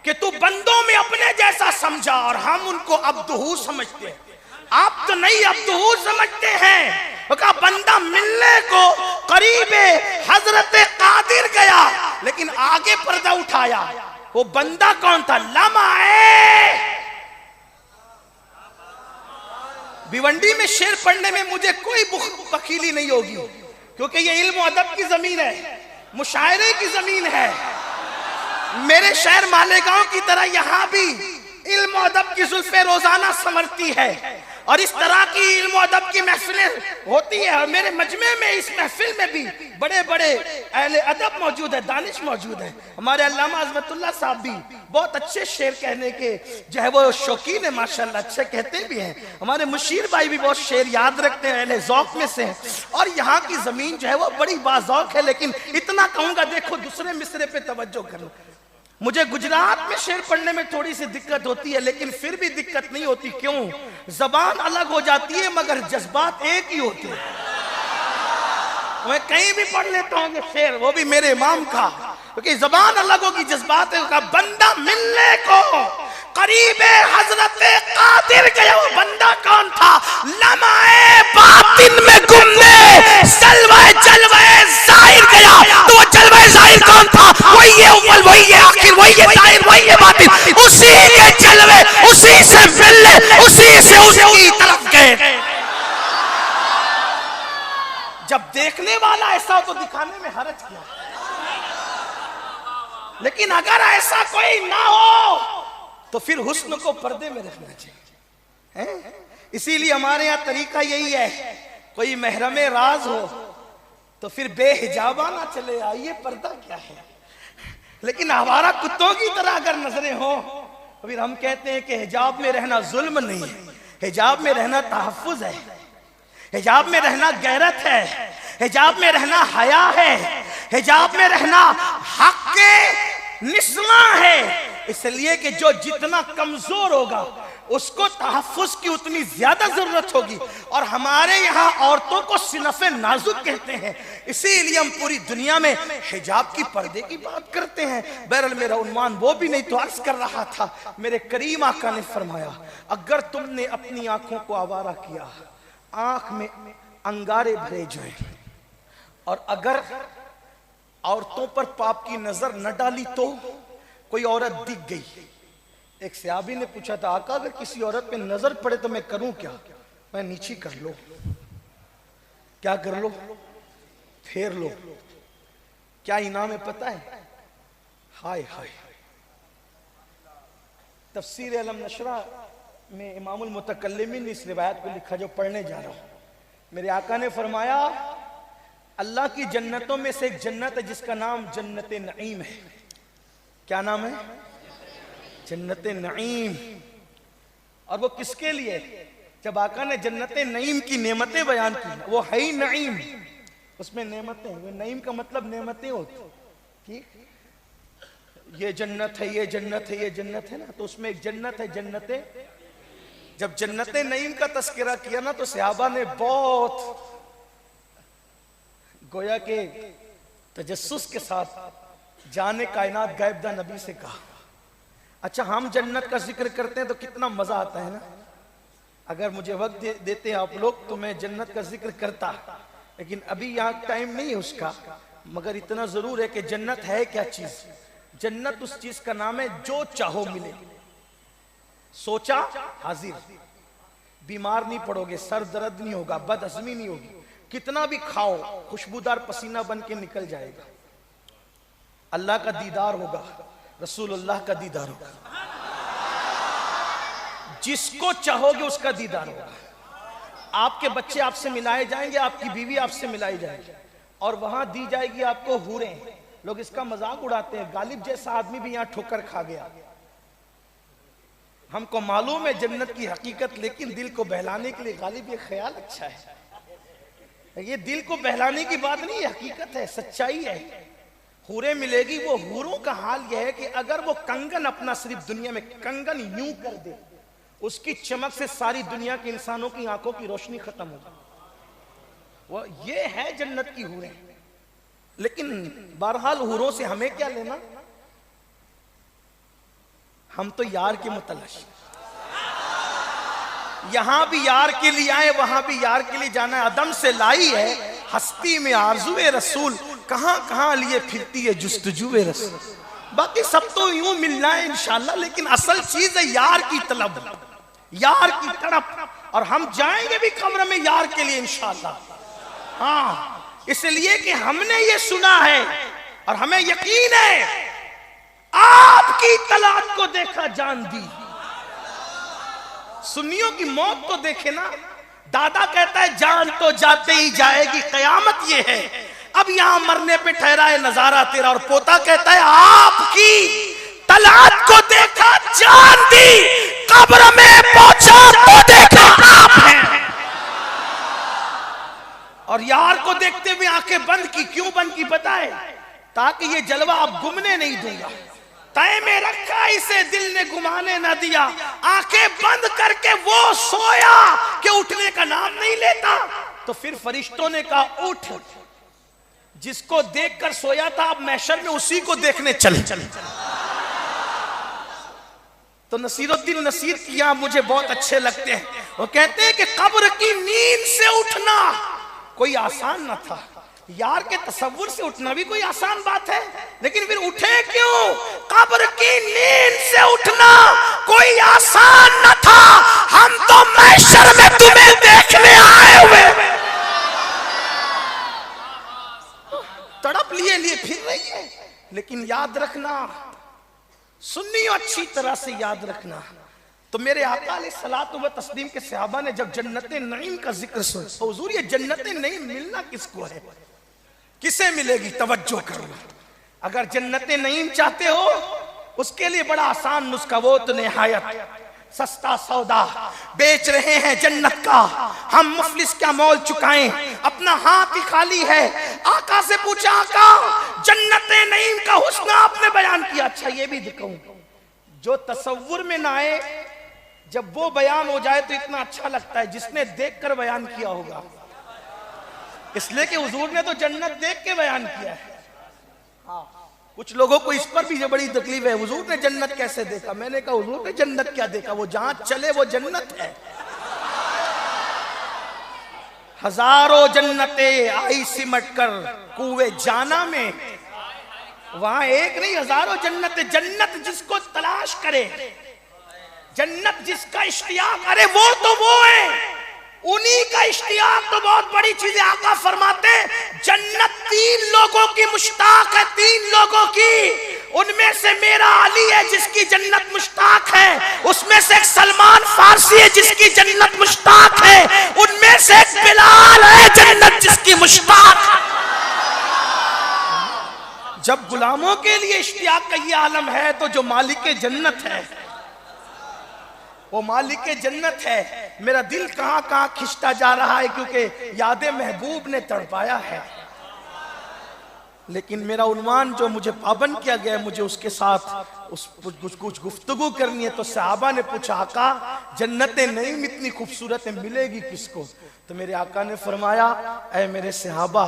कि तू बंदों में अपने जैसा समझा और हम उनको अब्दुहू समझते हैं। आप तो नहीं अब्दुहू समझते हैं। तो कहा बंदा मिलने को करीबे हजरत कादिर गया, लेकिन आगे पर्दा उठाया। वो बंदा कौन था? लम्हे। भिवंडी में शेर पढ़ने में मुझे कोई बखीली नहीं होगी, क्योंकि ये इल्म अदब की जमीन है, मुशायरे की जमीन है। मेरे शहर मालेगांव की तरह यहाँ भी इल्म अदब की जुल्फे रोजाना समरती है, और इस तरह की इल्म अदब की महफिलें होती है। और मेरे मजमे में इस महफिल में भी बड़े बड़े अहले अदब मौजूद है, दानिश मौजूद है। हमारे अल्लामा अज़मतुल्लाह साहब भी बहुत अच्छे शेर कहने के जो है वो शौकीन है, माशाल्लाह अच्छे कहते भी हैं। हमारे मुशीर भाई भी बहुत शेर याद रखते हैं, अहले ज़ौक़ में से हैं। और यहाँ की ज़मीन जो है वो बड़ी बाज़ौक़ है। लेकिन इतना कहूँगा, देखो दूसरे मिसरे पे तवज्जो करो। मुझे गुजरात में शेर पढ़ने में थोड़ी सी दिक्कत होती है, लेकिन फिर भी दिक्कत नहीं होती। क्यों? जबान अलग हो जाती है मगर जज्बात एक ही होते हैं। मैं कहीं भी पढ़ लेता हूँ शेर, वो भी मेरे इमाम का, क्योंकि जबान अलग होगी, जज्बात का। बंदा मिलने को करीबे हजरत कादिर गया। वो बंदा कौन था? लम्हे बातिन में गुमने जलवे जलवे जाहिर गया। तो वो जलवे जाहिर कौन था? वही है अव्वल, वही है आखिर, वही है जाहिर, वही है बातिन। उसी के जलवे, उसी से मिलने, उसी से उसकी तरफ गए। जब देखने वाला ऐसा हो तो दिखाने में हरज क्या, लेकिन अगर ऐसा कोई ना हो तो फिर हुस्न को पर्दे में रखना चाहिए। इसीलिए हमारे यहाँ तरीका यही है, कोई महरमे राज हो तो फिर बेहिजाबा ना चले आइए, पर्दा क्या है। लेकिन हमारा कुत्तों की तरह अगर नजरें हो तो फिर हम कहते हैं कि हिजाब में रहना जुल्म नहीं है, हिजाब में रहना तहफ्फुज है, हिजाब में रहना गैरत है, हिजाब में रहना हया है, हिजाब में रहना हक के निस्वा है। इसलिए कि जो जितना कमजोर होगा उसको तहफ्फुज की उतनी ज्यादा जरूरत होगी। और हमारे यहाँ औरतों को सिनफे नाजुक कहते हैं, इसीलिए हम पूरी दुनिया में हिजाब की पर्दे की बात करते हैं। बहरहाल मेरा उन्वान वो भी नहीं, तो अर्ज कर रहा था, मेरे करीम आका ने फरमाया, अगर तुमने अपनी आंखों को आवारा किया, आंख में अंगारे भरे जाए, और अगर औरतों पर पाप की नजर न डाली तो कोई औरत दिख गई। एक सहाबी ने पूछा था, आका अगर किसी औरत पे नजर पड़े तो मैं करूं क्या? मैं नीचे कर लो। क्या कर लो? फेर लो। क्या इनाम है पता है? हाय हाय। तफसीर अलम नशरा में इमामुल मुतकल्लिमीन ने इस रिवायत को लिखा जो पढ़ने जा रहा हूं। मेरे आका ने फरमाया, अल्लाह की जन्नतों में से एक जन्नत है जिसका नाम जन्नत नईम है। क्या नाम है? जन्नत नईम। और वो किसके लिए? जब आका ने जन्नत नईम की नेमतें बयान की, वो है ही नईम, उसमें नेमतें, वो नईम का मतलब नेमतें होती, ये जन्नत है, ये जन्नत है, ये जन्नत है ना, तो उसमें एक जन्नत है जन्नत। जब जन्नत नईम का तस्करा किया ना, तो सहाबा ने बहुत गोया के तजस्सुस के साथ जाने कायनात गायबदा नबी से कहा, अच्छा हम जन्नत का जिक्र करते हैं तो कितना मजा आता है ना, अगर मुझे वक्त देते आप लोग तो मैं जन्नत का जिक्र करता, लेकिन अभी यहाँ टाइम नहीं है उसका। मगर इतना जरूर है कि जन्नत है क्या चीज? जन्नत उस चीज का नाम है जो चाहो मिले। सोचा हाजिर, बीमार नहीं पड़ोगे, सर दर्द नहीं होगा, बदहजमी नहीं होगी, कितना भी खाओ खुशबूदार पसीना बन के निकल जाएगा, अल्लाह का दीदार होगा, रसूलुल्लाह का दीदार होगा, जिसको चाहोगे उसका दीदार होगा। आपके बच्चे आपसे मिलाए जाएंगे, आपकी बीवी आपसे मिलाई जाएगी, और वहां दी जाएगी आपको हूरें। लोग इसका मजाक उड़ाते हैं, गालिब जैसा आदमी भी यहाँ ठोकर खा गया। हमको मालूम है जन्नत की हकीकत, लेकिन दिल को बहलाने के लिए गालिब ये ख्याल अच्छा है। ये दिल को बहलाने की बात नहीं है, हकीकत है, सच्चाई है। हूरें मिलेगी। वो हूरों का हाल यह है कि अगर वो कंगन अपना सिर्फ दुनिया में कंगन यूं कर दे, उसकी चमक से सारी दुनिया के इंसानों की आंखों की रोशनी खत्म हो जाए। वो ये है जन्नत की हूरें। लेकिन बहरहाल हूरों से हमें क्या लेना? हम तो यार के मुतलश, यहां भी यार के लिए आए, वहां भी यार के लिए जाना है। अदम से लाई है हस्ती में आरज़ुए रसूल, कहां कहां लिए फिरती है जुस्तजुए रसूल। बाकी सब तो यूं मिलना है इंशाल्लाह, लेकिन असल चीज है यार की तलब, यार की तड़प। और हम जाएंगे भी कब्र में यार के लिए इंशाल्लाह। हाँ, इसलिए कि हमने ये सुना है और हमें यकीन है, आपकी तलाक को देखा जान दी। सुन्नियों की मौत तो देखे ना, दादा कहता है जान तो जाते ही जाएगी, कयामत ये है, अब यहां मरने पे ठहरा है नजारा तेरा। और पोता कहता है आपकी तलाक को देखा जान दी, कब्र में पहुंचा तो देखा आप हैं। और यार को देखते हुए आंखें बंद की। क्यों बंद की पता है? ताकि ये जलवा अब गुमने नहीं दूंगा। तय में रखा इसे दिल ने गुमाने न दिया। आंखें बंद करके वो सोया कि उठने का नाम नहीं लेता। तो फिर फरिश्तों ने कहा उठ, जिसको देखकर सोया था अब महशर में उसी को देखने चले। तो नसीरुद्दीन नसीर की यहाँ मुझे बहुत अच्छे लगते हैं। वो कहते हैं कि कब्र की नींद से उठना कोई आसान न था। यार के तसव्वुर से उठना भी कोई आसान बात है, लेकिन फिर उठे क्यों? कब्र की नींद से उठना कोई आसान न था। हम तो महशर में तुम्हें देखने आए हुए। तड़प लिए फिर रही है, लेकिन याद रखना, सुन्नियों अच्छी तरह से याद रखना। तो मेरे आका अलैहिस्सलातु व तस्लीम के सहाबा ने जब जन्नत नईम का जिक्र सुना, तो हुजूर ये जन्नत नईम मिलना किसको है, किसे मिलेगी? तवज्जो करो। अगर जन्नत नईम चाहते हो उसके लिए बड़ा आसान नुस्खा, वो तो निहायत सस्ता सौदा बेच रहे हैं जन्नत का, हम मुफलिस क्या मोल चुकाएं, अपना हाथ ही खाली है। आका से पूछा, आका जन्नत नईम का हुस्न आपने बयान किया, अच्छा ये भी दिखाऊं। जो तसव्वुर में ना आए, जब वो बयान हो जाए तो इतना अच्छा लगता है, जिसने देखकर बयान किया होगा। इसलिए कि हुजूर ने तो जन्नत देख के बयान किया है। हाँ, कुछ लोगों को इस पर भी बड़ी तकलीफ है, हुजूर ने जन्नत कैसे देखा। मैंने कहा हुजूर ने जन्नत क्या देखा, वो जहां चले वो जन्नत है। हजारों जन्नतें आई सिमट कर कुएं जाना में, वहां एक नहीं हजारों जन्नतें। जन्नत जिसको तलाश करे, जन्नत जिसका इश्तियाक, अरे वो तो वो है, उन्हीं का इश्तियाक तो बहुत बड़ी चीज है। आका फरमाते जन्नत 3 लोगों की मुश्ताक है, 3 लोगों की। उनमें से मेरा अली है जिसकी जन्नत मुश्ताक है, उसमें से एक सलमान फारसी है जिसकी जन्नत मुश्ताक है, उनमें से एक बिलाल है जन्नत जिसकी मुश्ताक है। जब गुलामों के लिए इश्तियाक का ये आलम है, तो जो मालिक जन्नत है, वो मालिक जन्नत है। मेरा दिल कहां कहां खिंचता जा रहा है, क्योंकि यादें महबूब ने तड़पाया है। लेकिन मेरा उन्वान जो मुझे पाबंद किया गया है, मुझे उसके साथ कुछ गुफ्तगू करनी है। तो सहाबा ने पूछा, आका जन्नतें नहीं इतनी खूबसूरत है, मिलेगी किसको? तो मेरे आका ने फरमाया, ऐ मेरे सहाबा,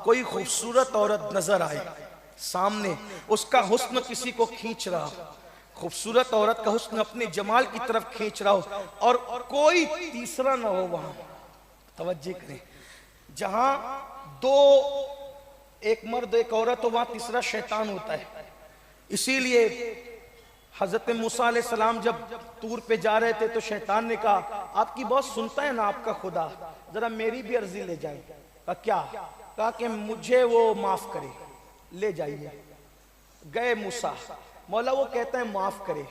कोई खूबसूरत औरत नजर आए सामने, उसका हुस्न किसी को खींच रहा हो, खूबसूरत औरत का हुस्न अपने जमाल की तरफ खींच रहा हो, और कोई तीसरा ना हो वहां। तवज्जो करें, जहां 2, एक मर्द एक औरत हो, वहां तीसरा शैतान होता है। इसीलिए हजरत मूसा अलैहिस्सलाम जब तूर पे जा रहे थे, तो शैतान ने कहा, आपकी बहुत सुनता है ना आपका खुदा, जरा मेरी भी अर्जी ले जाए। कहा क्या? कहा कि मुझे वो माफ करे, ले जाइए। गए मूसा, मौला वो कहता है माफ करे।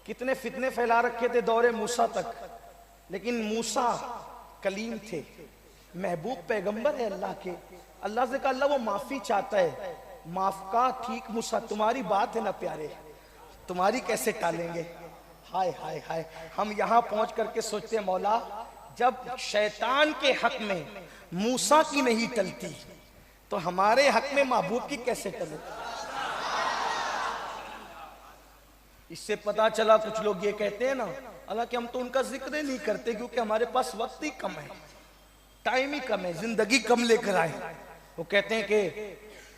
कितने फितने फैला रखे थे दौरे मूसा तक, लेकिन मूसा कलीम थे, महबूब पैगंबर है अल्लाह के। अल्लाह से कहा, अल्लाह वो माफी चाहता है, माफ का। ठीक मूसा, तुम्हारी बात है ना प्यारे, तुम्हारी कैसे टालेंगे। हाय हाय हाय, हम यहां पहुंच करके सोचते हैं, मौला जब शैतान के हक में मूसा की नहीं टलती, तो हमारे हक में महबूब की कैसे टले। इससे पता चला, कुछ लोग ये कहते हैं ना, हालांकि हम तो उनका जिक्र नहीं करते, क्योंकि हमारे पास वक्त ही कम है, टाइम ही कम है, जिंदगी कम लेकर आए। वो कहते हैं कि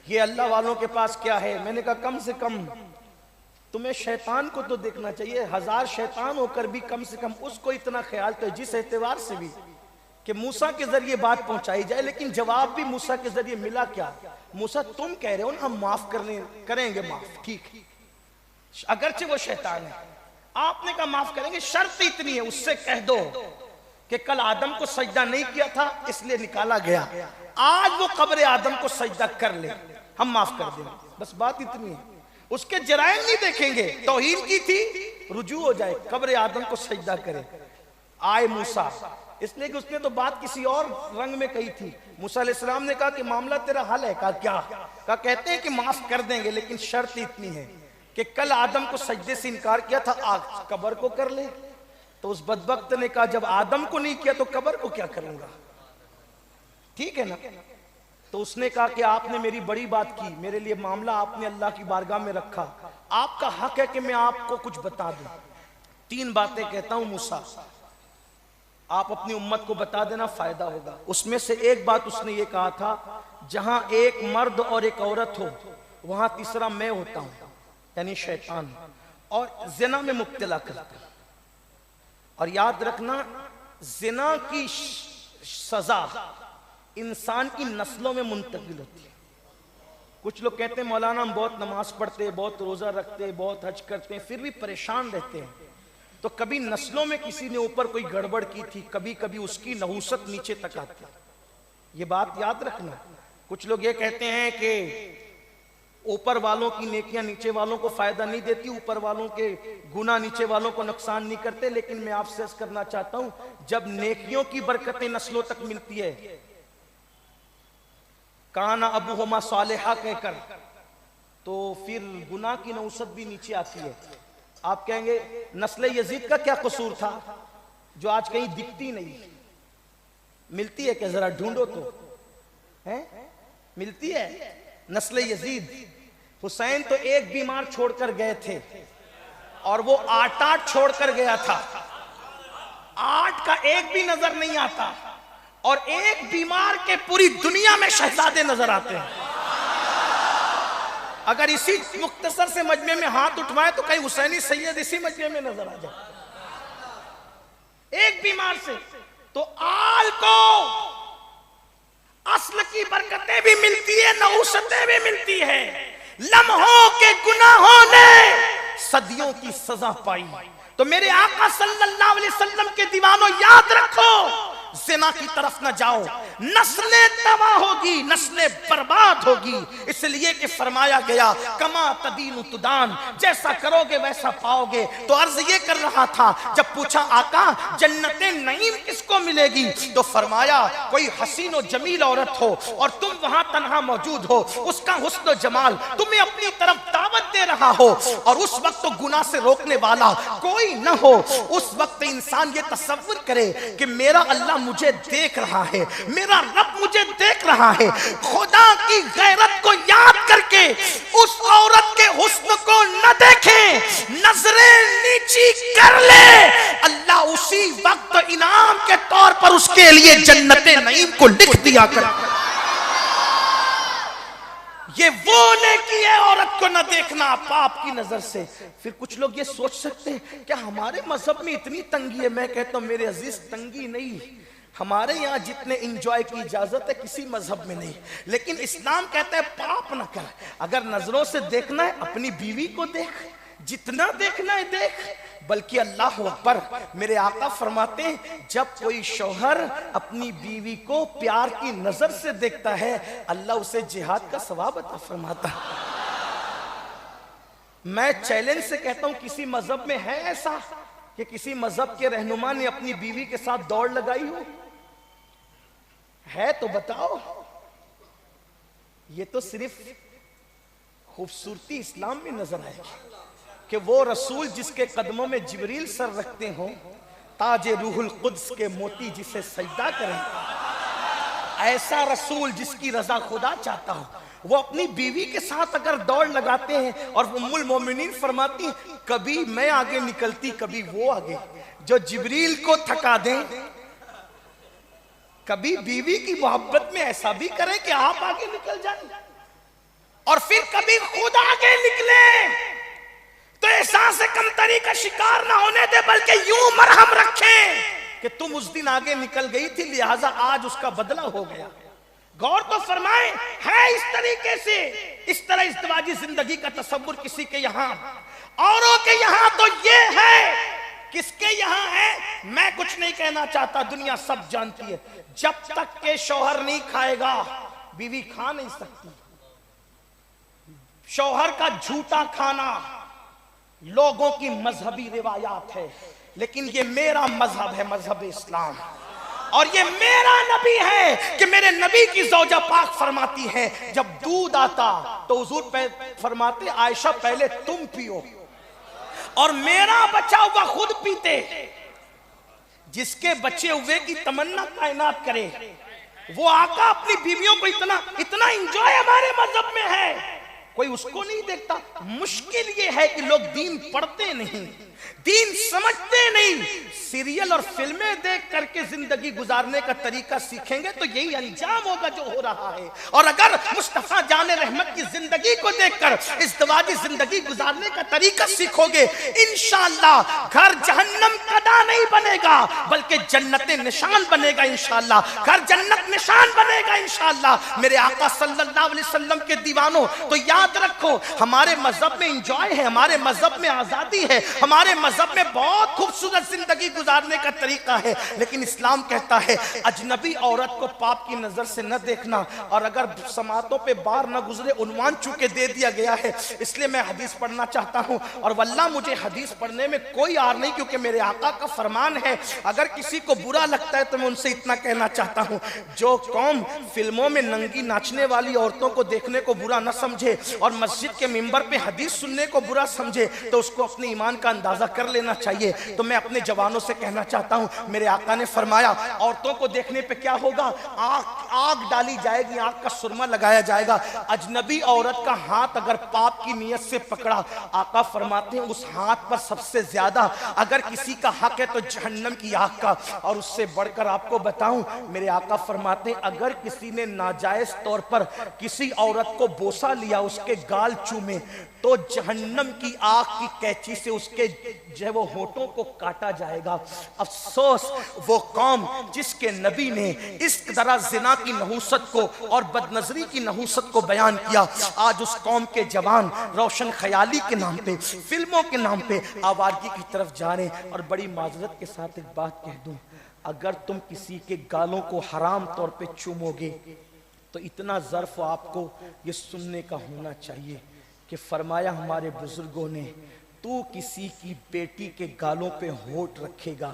ये अल्लाह वालों के पास क्या है। मैंने कहा, कम से कम तुम्हें शैतान को तो देखना चाहिए। 1000 शैतान होकर भी कम से कम उसको इतना ख्याल तो जिस एतबार से भी कि मूसा के जरिए बात पहुंचाई जाए। लेकिन जवाब भी मूसा के जरिए मिला क्या? मूसा तुम कह रहे हो ना हम माफ करेंगे माफ, ठीक है, अगरचे वो शैतान है, आपने कहा माफ करेंगे, शर्त इतनी है, उससे कह दो कि कल आदम को सजदा नहीं किया था इसलिए निकाला गया, आज वो कब्र आदम को सजदा कर ले, हम माफ कर देंगे। बस बात इतनी है, उसके जराइम नहीं देखेंगे, तौहीन की थी, रुजू हो जाए, कब्र आदम को सजदा करे। आए मूसा, इसलिए कि उसने तो बात किसी और रंग में कही थी। मूसा अलैहिस्सलाम ने कहा कि मामला तेरा हल है। कहा क्या? कहा कहते हैं कि माफ कर देंगे, लेकिन शर्त इतनी है कि कल आदम को सजदे से इनकार किया था, आज कब्र को कर ले। तो उस बदबख्त ने कहा जब आदम को नहीं किया तो कब्र को क्या करूंगा, ठीक है ना। तो उसने कहा कि आपने मेरी बड़ी बात की, मेरे लिए मामला आपने अल्लाह की बारगाह में रखा, आपका हक है कि मैं आपको कुछ बता दूं। 3 बातें कहता हूं मूसा, आप अपनी उम्मत को बता देना, फायदा होगा। उसमें से एक बात उसने ये कहा था, जहां एक मर्द और एक औरत हो वहां तीसरा मैं होता हूं, यानी शैतान, और जिना में मुब्तला करता। और याद रखना, जिना की सजा इंसान की नस्लों में मुंतकिल होती है। कुछ लोग कहते हैं मौलाना हम बहुत नमाज पढ़ते, बहुत रोजा रखते, बहुत हज करते हैं, फिर भी परेशान रहते हैं। तो कभी नस्लों में किसी ने ऊपर कोई गड़बड़ की थी, कभी कभी उसकी नहुसत नीचे तक आती, ये बात याद रखना। कुछ लोग ये कहते हैं कि ऊपर वालों की नेकियां नीचे वालों को फायदा नहीं देती, ऊपर वालों के गुनाह नीचे वालों को नुकसान नहीं करते। लेकिन मैं आपसे अर्ज करना चाहता हूं, जब नेकियों की बरकतें नस्लों तक मिलती है, काना अबूहुमा सालिहा कहकर, तो फिर गुनाह की नौसत भी नीचे आती है। आप कहेंगे नस्ल यजीद का क्या कसूर था जो आज कहीं दिखती नहीं, मिलती है क्या? जरा ढूंढो तो, है मिलती है नस्ल यजीद। हुसैन तो एक बीमार छोड़कर गए थे और वो 8-8 छोड़कर गया था। 8 का एक भी नजर नहीं आता, और एक बीमार के पूरी दुनिया में शहजादे नजर आते हैं। अगर इसी मुख्तसर से मजमे में हाथ उठवाए तो कहीं हुसैनी सैयद इसी मजमे में नजर आ जाए, एक बीमार से। तो आल को अस्ल की बरकतें भी मिलती है, नहुसतें भी मिलती है। लम्हों के गुनाहों ने सदियों की सजा पाई। तो मेरे आका सल्लल्लाहु अलैहि वसल्लम के दीवानों, याद रखो, ज़िना की तरफ न जाओ, नस्लें तबाह होगी, नस्लें बर्बाद होगी। इसलिए कि फरमाया गया कमा तदीनु तुदान, जैसा करोगे वैसा पाओगे। तो अर्ज ये कर रहा था, जब पूछा आका जन्नते नईम किसको मिलेगी, तो फरमाया कोई हसीन और जमील औरत हो और तुम वहां तन्हा मौजूद हो, उसका हुस्न और जमाल तुम्हें अपनी तरफ दावत दे रहा हो, और उस वक्त तो गुनाह से रोकने वाला कोई न हो। उस वक्त इंसान ये तसव्वुर करे कि मेरा अल्लाह मुझे देख रहा है, मेरा रब मुझे देख रहा है। खुदा की गैरत को याद करके उस औरत के हुस्न को न देखे, नजरें नीची कर ले, अल्लाह उसी वक्त इनाम के तौर पर उसके लिए जन्नते नईम को लिख दिया कर। ये वो नेकी है औरत को न देखना पाप की नजर से। फिर कुछ लोग ये सोच सकते हैं क्या हमारे मजहब में इतनी तंगी है? मैं कहता हूं मेरे अजीज, तंगी नहीं, हमारे यहाँ जितने इंजॉय की इजाजत है किसी मजहब में नहीं। लेकिन इस्लाम कहता है पाप ना कर। अगर नजरों से देखना है अपनी बीवी को देख, जितना देखना है देख। बल्कि अल्लाह अकबर, मेरे आका फरमाते हैं जब कोई शौहर अपनी बीवी को प्यार की नजर से देखता है, अल्लाह उसे जिहाद का सवाब अता फरमाता है। मैं चैलेंज से कहता हूं, किसी मजहब में है ऐसा कि किसी मजहब के रहनुमा ने अपनी बीवी के साथ दौड़ लगाई हो? है तो बताओ। ये तो सिर्फ खूबसूरती इस्लाम में नजर आएगी कि वो रसूल जिसके कदमों में जिब्रील सर रखते हो, ताजे रूहुल कुद्स के मोती जिसे सजदा करें, ऐसा रसूल जिसकी रजा खुदा चाहता हो, वो अपनी बीवी के साथ अगर दौड़ लगाते हैं। और उम्मुल मोमिनीन फरमाती कभी मैं आगे निकलती कभी वो आगे, जो जिब्रील को थका दें। कभी बीवी की मोहब्बत में ऐसा भी करें कि आप आगे निकल जाएं, और फिर कभी खुद आगे निकले। तो एहसास कमतरी का शिकार ना होने दे, बल्कि यूं मरहम रखें कि तुम उस दिन आगे निकल गई थी, लिहाजा आज उसका बदला हो गया। गौर तो फरमाएं, है इस तरीके से, इस तरह इज़्दिवाजी जिंदगी का तसव्वुर किसी के यहां, औरों के यहां तो ये है। किसके यहां है मैं कुछ नहीं कहना चाहता, दुनिया सब जानती है। जब तक के शौहर नहीं खाएगा बीवी खा नहीं सकती। शौहर का झूठा खाना लोगों की मजहबी रिवायात है, लेकिन ये मेरा मजहब है, मजहब इस्लाम। और ये मेरा नबी है कि मेरे नबी की ज़ौजा पाक फरमाती है जब दूध आता तो हुजूर फरमाते आयशा पहले तुम पियो और मेरा बचा हुआ खुद पीते। जिसके बचे हुए की तमन्ना कायनात करे, वो आका अपनी बीवियों को इतना इंजॉय हमारे मजहब में है, कोई उसको नहीं देखता। मुश्किल ये है कि लोग दीन पढ़ते नहीं, दीन समझते नहीं, सीरियल और फिल्में देख करके जिंदगी गुजारने का तरीका सीखेंगे तो यही अंजाम होगा जो हो रहा है। और अगर मुस्तफा जाने रहमत की जिंदगी को देखकर इज़्दिवाजी जिंदगी गुजारने का तरीका सीखोगे, इंशाअल्लाह घर जहन्नम कदा नहीं बनेगा बल्कि जन्नत निशान बनेगा। इंशाअल्लाह घर जन्नत निशान बनेगा इंशाअल्लाह। मेरे आका सल्लल्लाहु अलैहि वसल्लम के दीवानों, तो याद रखो हमारे मजहब में इंजॉय है, हमारे मजहब में आजादी है, हमारे मजहब में बहुत खूबसूरत जिंदगी गुजारने का तरीका है। लेकिन इस्लाम कहता है अजनबी औरत को पाप की नजर से न देखना। और अगर समातों पे बार न गुजरे, उन्वान चूके दे दिया गया है, इसलिए मैं हदीस पढ़ना चाहता हूं। और वल्लाह मुझे हदीस पढ़ने में कोई आर नहीं, क्योंकि मेरे आका का फरमान है। अगर किसी को बुरा लगता है तो मैं उनसे इतना कहना चाहता हूं, जो जो कौम फिल्मों में नंगी नाचने वाली औरतों को देखने को बुरा न समझे और मस्जिद के मिंबर पे हदीस सुनने को बुरा समझे तो उसको अपने ईमान का अंदाजा कर लेना चाहिए। तो मैं अपने जवानों से कहना चाहता हूं, मेरे आका ने फरमाया औरतों को देखने पे क्या होगा, आग डाली जाएगी, आग का सुरमा लगाया जाएगा। अजनबी औरत का हाथ अगर पाप की नियत से पकड़ा, आका फरमाते हैं उस हाथ पर सबसे ज्यादा अगर किसी का हक है तो जहन्नम की आग का। और उससे बढ़कर आपको बताऊं, मेरे आका फरमाते हैं अगर किसी ने नाजायज तौर पर किसी औरत को बोसा लिया, उसके गाल चूमे, तो जहन्नम की आग की कैंची से उसके जो वो होठों को काटा जाएगा। अफसोस वो कौम जिसके नबी ने इस तरह जिना की नहुसत को और बदनजरी की नहुसत को बयान किया, आज उस कौम के जवान रोशन ख्याली के नाम पे, फिल्मों के नाम पे आवारगी की तरफ जा रहे हैं। और बड़ी माजरत के साथ एक बात कह दूं, अगर तुम किसी के गालों को हराम तौर पे चूमोगे तो इतना ज़र्फ आपको ये सुनने का होना चाहिए कि फरमाया हमारे बुजुर्गों ने, तू किसी की बेटी के गालों पे होठ रखेगा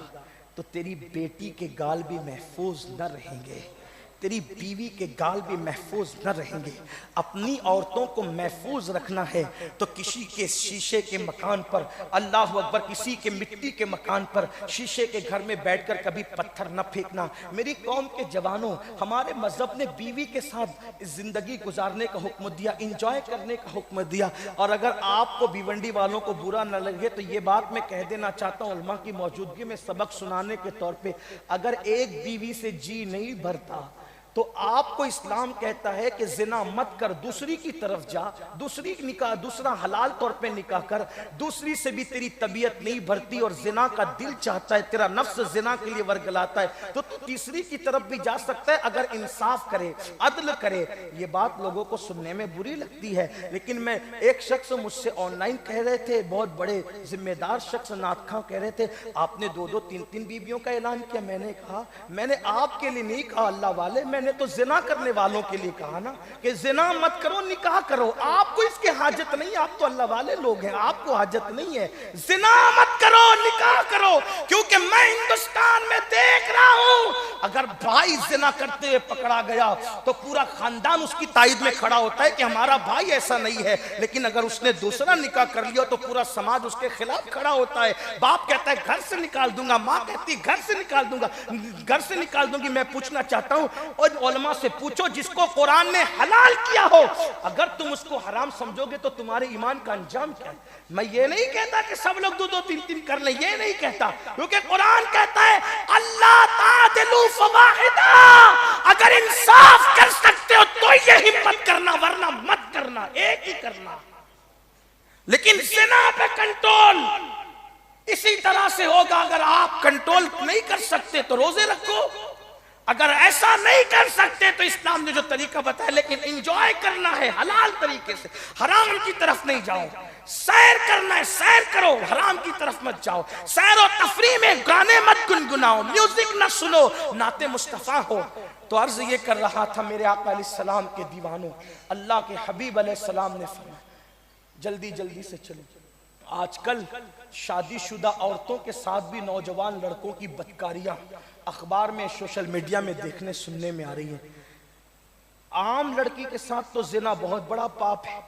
तो तेरी बेटी के गाल भी महफूज न रहेंगे, तेरी बीवी के गाल भी महफूज न रहेंगे। अपनी औरतों को महफूज रखना है तो किसी के शीशे के मकान पर, अल्लाह अकबर, किसी के मिट्टी के मकान पर, शीशे के घर में बैठकर कभी पत्थर न फेंकना। मेरी कौम के जवानों, हमारे मजहब ने बीवी के साथ जिंदगी गुजारने का हुक्म दिया, इंजॉय करने का हुक्म दिया। और अगर आपको भिवंडी वालों को बुरा न लगे तो ये बात मैं कह देना चाहता हूँ उलमा की मौजूदगी में सबक सुनाने के तौर पे, अगर एक बीवी से जी नहीं भरता तो आपको इस्लाम कहता है कि जिना मत कर, दूसरी की तरफ जा, दूसरी निकाह, दूसरा हलाल तौर पे निकाह कर। दूसरी से भी तेरी तबीयत नहीं भरती और जिना का दिल चाहता है, तेरा नफ्स जिना के लिए वर्गलाता है, तो तू तीसरी की तरफ भी जा सकता है अगर इंसाफ करे, अदल करे। ये बात लोगों को सुनने में बुरी लगती है, लेकिन मैं एक शख्स मुझसे ऑनलाइन कह रहे थे, बहुत बड़े जिम्मेदार शख्स नाथ खां कह रहे थे, आपने 2-2 3-3 बीवियों का ऐलान किया। मैंने कहा मैंने आपके लिए नहीं कहा अल्लाह वाले, मैंने तो जिना करने वालों के लिए कहा ना कि जिना मत करो, निकाह करो। आपको इसके हाजत नहीं, आप तो अल्लाह वाले लोग हैं, आपको हाजत नहीं है। जिना मत करो, निकाह करो, क्योंकि मैं हिंदुस्तान में देख रहा हूं अगर भाई जिना करते हुए पकड़ा गया तो पूरा खानदान उसकी ताईद में खड़ा होता है कि हमारा भाई ऐसा नहीं है। लेकिन अगर उसने दूसरा निकाह कर लिया तो पूरा समाज उसके खिलाफ खड़ा होता है। बाप कहता है घर से निकाल दूंगा, माँ कहती है घर से निकाल दूंगा, घर से निकाल दूंगी। मैं पूछना चाहता हूं, और उलमा से पूछो जिसको कुरान ने हलाल किया हो, अगर तुम उसको हराम समझोगे तो तुम्हारे ईमान का अंजाम क्या है? मैं ये नहीं कहता कि सब लोग 2-2 3-3 कर लें, ये नहीं कहता, क्योंकि कुरान कहता है अल्लाह तादिलू फवाहिदा, अगर इंसाफ कर सकते हो तो ये हिम्मत करना, वरना मत करना, एक ही करना। लेकिन ज़िना पे कंट्रोल इसी तरह से होगा, अगर आप कंट्रोल नहीं कर सकते तो रोजे रखो, अगर ऐसा नहीं कर सकते तो इस्लाम ने जो तरीका बताया, लेकिन एंजॉय करना है हलाल तरीके से, हराम की तरफ नहीं जाओ। सैर करना है, सैर करो, हराम की तरफ मत जाओ। सैर और तफरी में गाने मत गुनगुनाओ, म्यूजिक न सुनो, नाते मुस्तफा हो। तो अर्ज ये कर रहा था मेरे आका अलैहिस्सलाम के दीवानों, अल्लाह के हबीब अलैहिस्सलाम ने फरमाया जल्दी जल्दी से चलो। आजकल शादीशुदा औरतों के साथ भी नौजवान लड़कों की बदकारियां अखबार में, सोशल मीडिया में देखने सुनने में आ रही है। आम लड़की के साथ तो जिना बहुत बड़ा पाप है।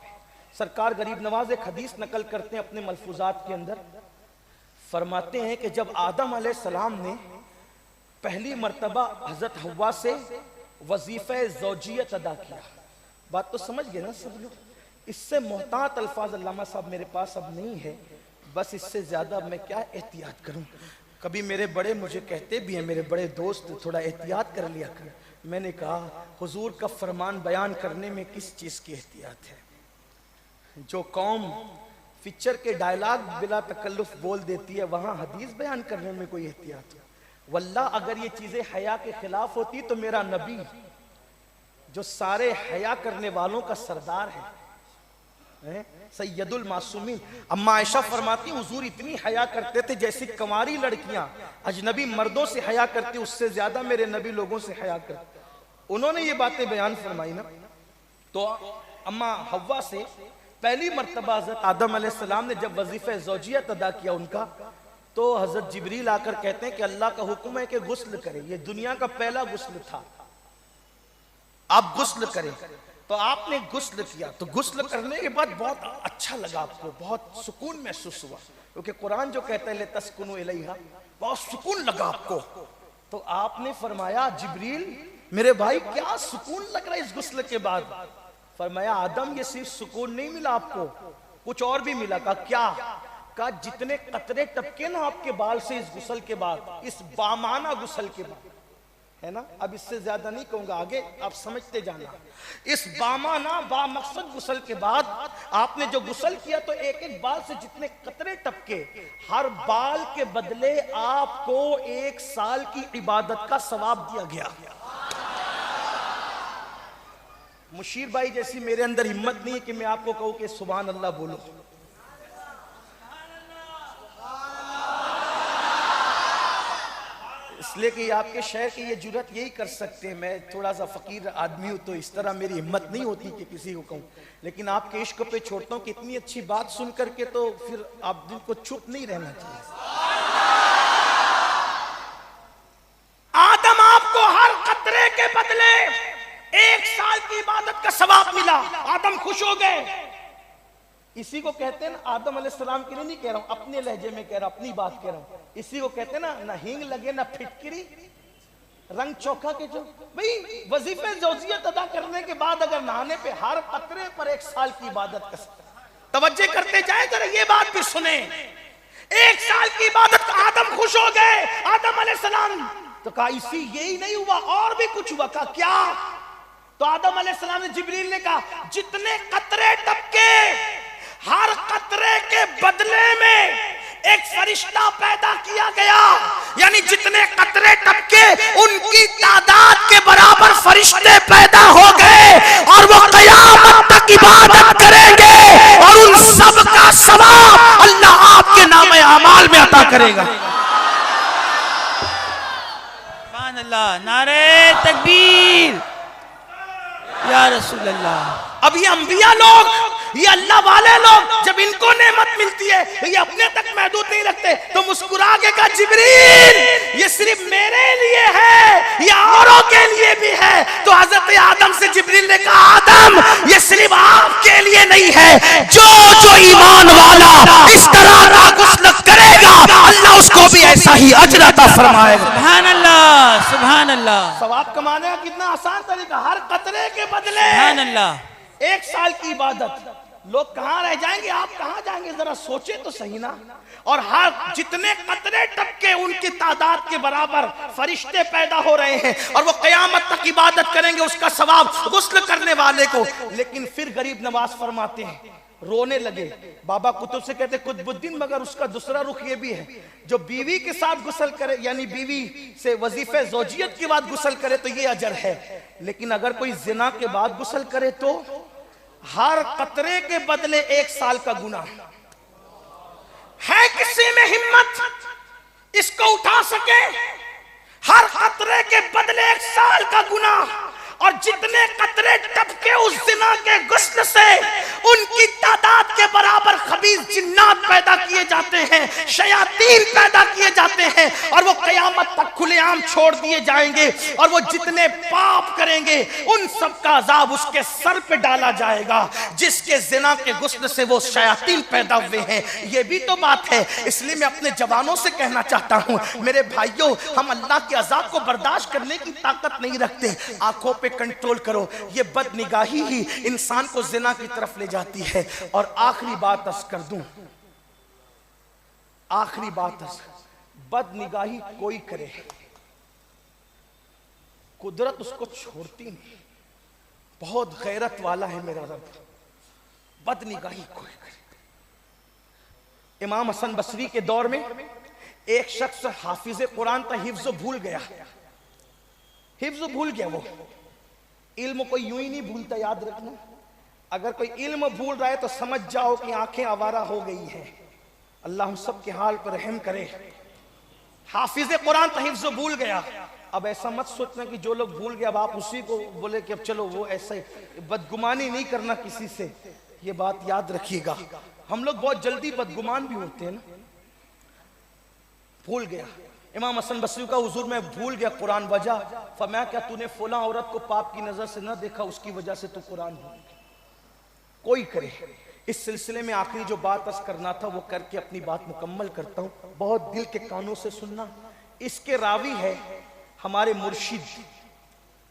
सरकार गरीब नवाज एक हदीस नकल करते हैं अपने मलफूजात के अंदर, फरमाते हैं कि जब आदम अलैहिस्सलाम ने पहली मर्तबा हजरत हव्वा से वजीफे ज़ौजियत अदा किया, बात तो समझ गए ना सब लोग। इससे मोहतात अल्फाज अल्लामा साहब मेरे पास अब नहीं है, बस इससे ज्यादा मैं क्या एहतियात करूं। कभी मेरे बड़े मुझे कहते भी हैं, मेरे बड़े दोस्त, थोड़ा एहतियात कर लिया कर। मैंने कहा हुजूर का फरमान बयान करने में किस चीज़ की एहतियात है? जो कौम पिक्चर के डायलॉग बिला तकल्लुफ बोल देती है, वहाँ हदीस बयान करने में कोई एहतियात है? वल्लाह अगर ये चीज़ें हया के खिलाफ होती तो मेरा नबी जो सारे हया करने वालों का सरदार है, सैयदुल मासूमीन, अम्मा आयशा फरमाती हुजूर इतनी हया करते थे जैसी कंवारी लड़कियां अजनबी मर्दों से हया करती, उससे ज्यादा मेरे नबी लोगों से हया करते। उन्होंने ये बातें बयान फरमाई ना। तो अम्मा हव्वा से पहली मर्तबा हजरत आदम अलैहिस्सलाम ने जब वजीफे ज़ौजियत अदा किया उनका, तो हजरत जिब्रील आकर कहते हैं कि अल्लाह का हुक्म है कि गुस्ल करे। ये दुनिया का पहला गुस्ल था। आप गुस्ल करें। तो आपने गुस्ल किया, तो गुस्ल करने के बाद बहुत अच्छा लगा आपको, बहुत सुकून महसूस हुआ, क्योंकि कुरान जो कहता है ले तस्कुनु इलैहा, बहुत सुकून लगा आपको। तो आपने फरमाया जिब्रील मेरे भाई क्या सुकून लग रहा है इस गुस्ल के बाद? फरमाया आदम ये सिर्फ सुकून नहीं मिला आपको, कुछ और भी मिला। कहा क्या? कहा जितने कतरे टपके ना आपके बाल से इस गुस्ल के बाद, इस बामाना गुस्ल के बाद, है ना, अब इससे ज्यादा नहीं कहूंगा, आगे आप समझते जाना। इस बामाना बामकसद गुस्ल के बाद आपने जो गुस्ल किया, तो एक एक बाल से जितने कतरे टपके, हर बाल के बदले आपको 1 साल की इबादत का सवाब दिया गया। मुशीर भाई जैसी मेरे अंदर हिम्मत नहीं है कि मैं आपको कहूं कि सुभान अल्लाह बोलो। इसलिए कि आपके शहर की ये जुर्रत यही कर सकते हैं। मैं थोड़ा सा फकीर आदमी हूं, तो इस तरह मेरी हिम्मत नहीं होती कि किसी को कहूं, लेकिन आपके इश्क पे छोड़ता हूं कि इतनी अच्छी बात सुन करके तो फिर आप दिन को चुप नहीं रहना चाहिए। आदम आपको हर कतरे के बदले 1 साल की इबादत का सवाब मिला। आदम खुश हो गए। इसी को कहते हैं ना, आदम अलैहिस्सलाम के लिए नहीं कह रहा हूं, अपने लहजे में कह रहा हूं, अपनी बात कह रहा हूं। इसी को कहते हैं ना हींग लगे ना फिटकिरी, रंग चौखा के जो भाई वजीफे ज़ौजियत अदा करने के बाद अगर नहाने पे हर कतरे पर 1 साल की इबादत का, तवज्जो करते जाए जरा, ये बात भी सुने। 1 साल की इबादत, आदम खुश हो गए, आदम अलैहिस्सलाम। तो कहा इसी यही नहीं हुआ, और भी कुछ हुआ। कहा क्या? तो आदम अलैहिस्सलाम ने, जिब्रील ने कहा जितने कतरे टपके, हर कतरे के बदले में एक फरिश्ता पैदा किया गया, यानी जितने कतरे टपके उनकी तादाद के बराबर फरिश्ते पैदा हो गए, और वो क़यामत तक इबादत करेंगे, और उन सब का सवाब अल्लाह आपके नामे अमाल में अता करेगा। सुभान अल्लाह, नारे तकबीर या रसूल अल्लाह। अब ये अंबिया लोग, ये अल्लाह वाले लोग, जब इनको नेमत मिलती है तो ये अपने तक महदूद नहीं रखते, तो मुस्कुरा के कहा जिब्रील ये सिर्फ मेरे लिए है या औरों के लिए भी है? तो हजरत आदम से जिब्रील ने कहा आदम ये सिर्फ आपके लिए नहीं है, जो जो ईमान वाला इस तरह का गुस्ल करेगा अल्लाह उसको भी ऐसा ही अजर अता फरमाएगा। सुभान अल्लाह, सुभान अल्लाह। सवाब कमाने का कितना आसान तरीका, हर कतरे के बदले सुभान अल्लाह। 1 साल की इबादत। लोग कहां रह जाएंगे, आप कहां जाएंगे, जरा सोचे तो सही ना। और हर जितने कतरे टपके उनकी तादाद के बराबर फरिश्ते पैदा हो रहे हैं, और वो क़यामत तक इबादत करेंगे, उसका सवाब गुस्ल करने वाले को। लेकिन फिर गरीब नवाज फरमाते हैं, रोने लगे। बाबा कुतुब से कहते कुतुबुद्दीन, मगर उसका दूसरा रुख ये भी है, जो बीवी के साथ गुस्ल करे, यानी बीवी से वजीफे ज़ौजियत के बाद गुस्ल करे तो ये अजर है, लेकिन अगर कोई जिना के बाद गुस्ल करे तो हर कतरे के बदले 1 साल का गुनाह है। किसी में हिम्मत इसको उठा सके? हर कतरे के बदले 1 साल का गुनाह, और जितने कतरे टपके उस जिना के गुस्ल से उनकी तादाद के बराबर खबीस जिन्नात पैदा किए जाते हैं, शयातीन पैदा किए जाते हैं, और वो क़यामत तक खुलेआम छोड़ दिए जाएंगे, और वो जितने पाप करेंगे उन सब का अजाब उसके सर पे डाला जाएगा, जिसके जिना के गुस्ल से वो शयातीन पैदा हुए हैं। ये भी तो बात है। इसलिए मैं अपने जवानों से कहना चाहता हूँ, मेरे भाइयों, हम अल्लाह के अजाब को बर्दाश्त करने की ताकत नहीं रखते, आंखों पे कंट्रोल करो। ये बदनिगाही ही इंसान को जिना की तरफ ले जाती है। और आखिरी बात अर्ज कर दूं, आखिरी बात, बदनिगाही कोई करे कुदरत उसको छोड़ती नहीं। बहुत गैरत वाला है मेरा रब, बदनिगाही कोई करे। इमाम हसन बसरी के दौर में एक शख्स हाफिज कुरान था, हिफ्ज भूल गया, हिफ्ज भूल गया। वो इल्म कोई यूं ही नहीं भूलता, याद रखना। अगर कोई इल्म भूल रहा है तो समझ जाओ कि आंखें आवारा हो गई हैं। अल्लाह हम सब के हाल पर रहम करे। हाफिज कुरान था, हिफ्ज भूल गया। अब ऐसा मत सोचना कि जो लोग भूल गया अब आप उसी को बोले कि अब चलो वो ऐसे, बदगुमानी नहीं करना किसी से, ये बात याद रखिएगा। हम लोग बहुत जल्दी बदगुमान भी होते हैं ना। भूल गया, इमाम हसन बसरी का हुजूर मैं भूल गया कुरान वजह, फरमाया क्या तूने फलां औरत को पाप की नजर से न देखा, उसकी वजह से तू कुरान भूल गया। कोई करे। इस सिलसिले में आखिरी जो बात अर्ज करना था वो करके अपनी बात मुकम्मल करता हूं। बहुत दिल के कानों से सुनना। इसके रावी है हमारे मुर्शिद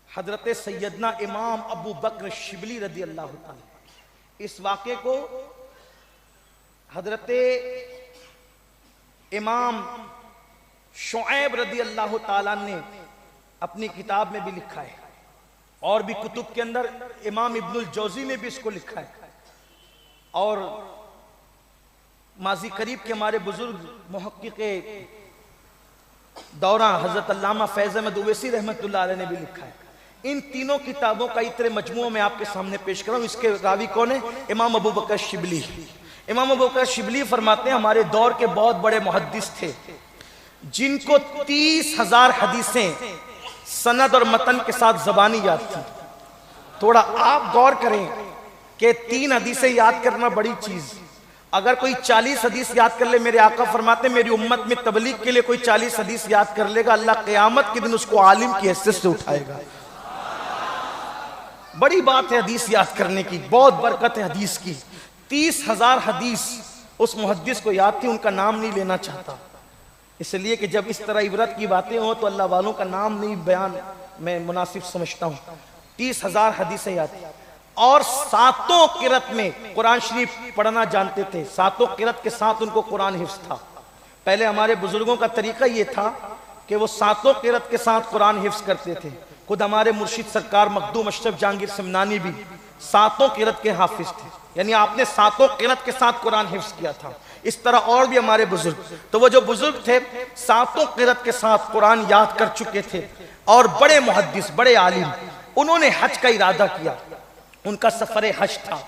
हजरत सैयदना इमाम अबू बकर शिबली रदी अल्लाह ताला। इस वाक़े को हजरत इमाम शुएब रदी अल्लाह ताला ने अपनी किताब में भी लिखा है, और भी कुतुब के अंदर इमाम इब्नुल जौजी ने भी इसको लिखा है, और माजी करीब के हमारे बुजुर्ग मुहक्किक़े दौरा हजरत अल्लामा फैज़ अहमद उवैसी रहमतुल्लाह अलैह ने भी लिखा है। इन तीनों किताबों का इतने मजमू में आपके सामने पेश कर रहा हूं। इसके रावी कौन है? इमाम अबू बकर शिबली। इमाम अबू बकर शिबली फरमाते हैं हमारे दौर के बहुत बड़े मुहद्दिस थे, जिनको 30,000 हदीसें सनद और मतन के साथ ज़बानी याद थी। थोड़ा आप गौर करें कि 3 हदीसें याद करना बड़ी चीज। अगर कोई 40 हदीस याद कर ले, मेरे आका फरमाते मेरी उम्मत में तबलीग के लिए कोई 40 हदीस याद कर लेगा, अल्लाह क़यामत के दिन उसको आलिम की हैसियत से उठाएगा। बड़ी बात है हदीस याद करने की, बहुत बरकत है हदीस की। 30,000 हदीस उस मुहद्दिस को याद थी, उनका नाम नहीं लेना चाहता, इसलिए कि जब इस तरह इबरत की बातें हो तो अल्लाह वालों का नाम नहीं बयान मैं मुनासिब समझता हूँ। 30,000 हदीसें याद थी, और 7 क़िरत में कुरान शरीफ पढ़ना जानते थे। 7 क़िरत के साथ उनको कुरान हिफ्ज़ था। पहले हमारे बुजुर्गों का तरीका ये था कि वो 7 क़िरत के साथ कुरान हिफ्ज़ करते थे। खुद हमारे मुर्शिद सरकार मखदूम अशरफ जहांगीर समनानी भी 7 क़िरत के हाफिज थे, यानी आपने 7 क़िरत के साथ कुरान हिफ्ज़ किया था। इस तरह और भी हमारे बुजुर्ग, तो वो जो बुजुर्ग थे 7 क़िरत के साथ कुरान याद कर चुके थे, और बड़े मुहद्दिस, बड़े आलिम। उन्होंने हज का इरादा किया, उनका सफर हज था,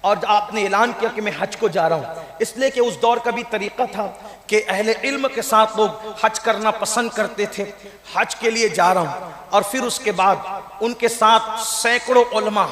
और आपने ऐलान किया कि मैं हज को जा रहा हूं, इसलिए कि उस दौर का भी तरीका था कि अहले इल्म के साथ लोग हज करना पसंद करते थे। हज के लिए जा रहा हूं, और फिर उसके बाद उनके साथ सैकड़ों उलमा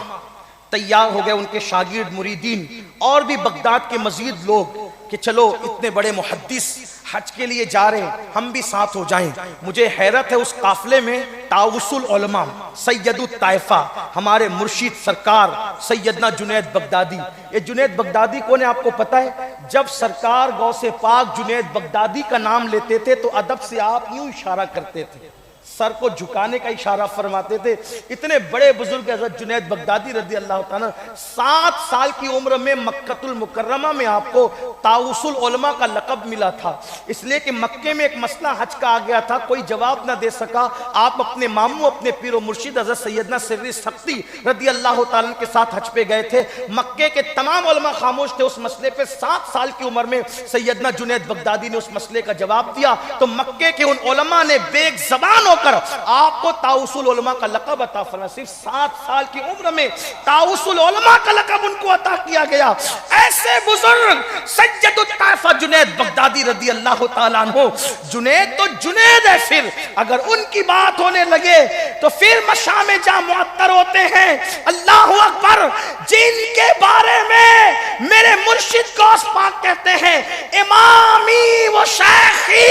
तैयार हो गए, उनके शागिर्द मुरीदीन, और भी बगदाद के मजीद लोग कि चलो इतने बड़े मुहद्दिस हज के लिए जा रहे हैं, हम भी साथ हो जाएं। मुझे हैरत है उस काफिले में ताउसुल उलमा सैयदुत ताइफा हमारे मुर्शिद सरकार सैयदना जुनैद बगदादी। ये जुनैद बगदादी कौन है आपको पता है? जब सरकार गौसे पाक जुनैद बगदादी का नाम लेते थे तो अदब से आप यूं इशारा करते थे, सर को झुकाने का इशारा फरमाते थे। इतने बड़े बुजुर्ग हज़रत जुनैद बगदादी रज़ी अल्लाह ताला 7 साल की उम्र में मक्कतुल मुकर्रमा में आपको ताउसुल उलमा का लक़ब मिला था, इसलिए कि मक्के में एक मसला हज का आ गया था, कोई जवाब ना दे सका। आप अपने मामू, अपने पीर और मुर्शिद हज़रत सैयदना सिर्री सख्ती रज़ी अल्लाह ताला के साथ हज पे गए थे। मक्के के तमाम उलमा खामोश थे उस मसले पे। 7 साल की उम्र में सैयदना जुनैद बगदादी ने उस मसले का जवाब दिया, तो मक्के के उन उलमा ने बेग ज़बान होकर आपको ताउसुल उलमा का लक़ब अता फरमाया। सिर्फ 7 साल की उम्र में ताउसुल उलमा का लक़ब उनको अता किया गया। ऐसे बुजुर्ग सैयदुत ताइफा जुनैद बगदादी रज़ी अल्लाह ताला अन्हु। जुनैद तो जुनैद है, फिर अगर उनकी बात होने लगे तो फिर मशामे जा मुअत्तर होते हैं। अल्लाहु अकबर। जिनके बारे में मेरे मुर्शिद गौस पाक कहते हैं इमामी व शेखी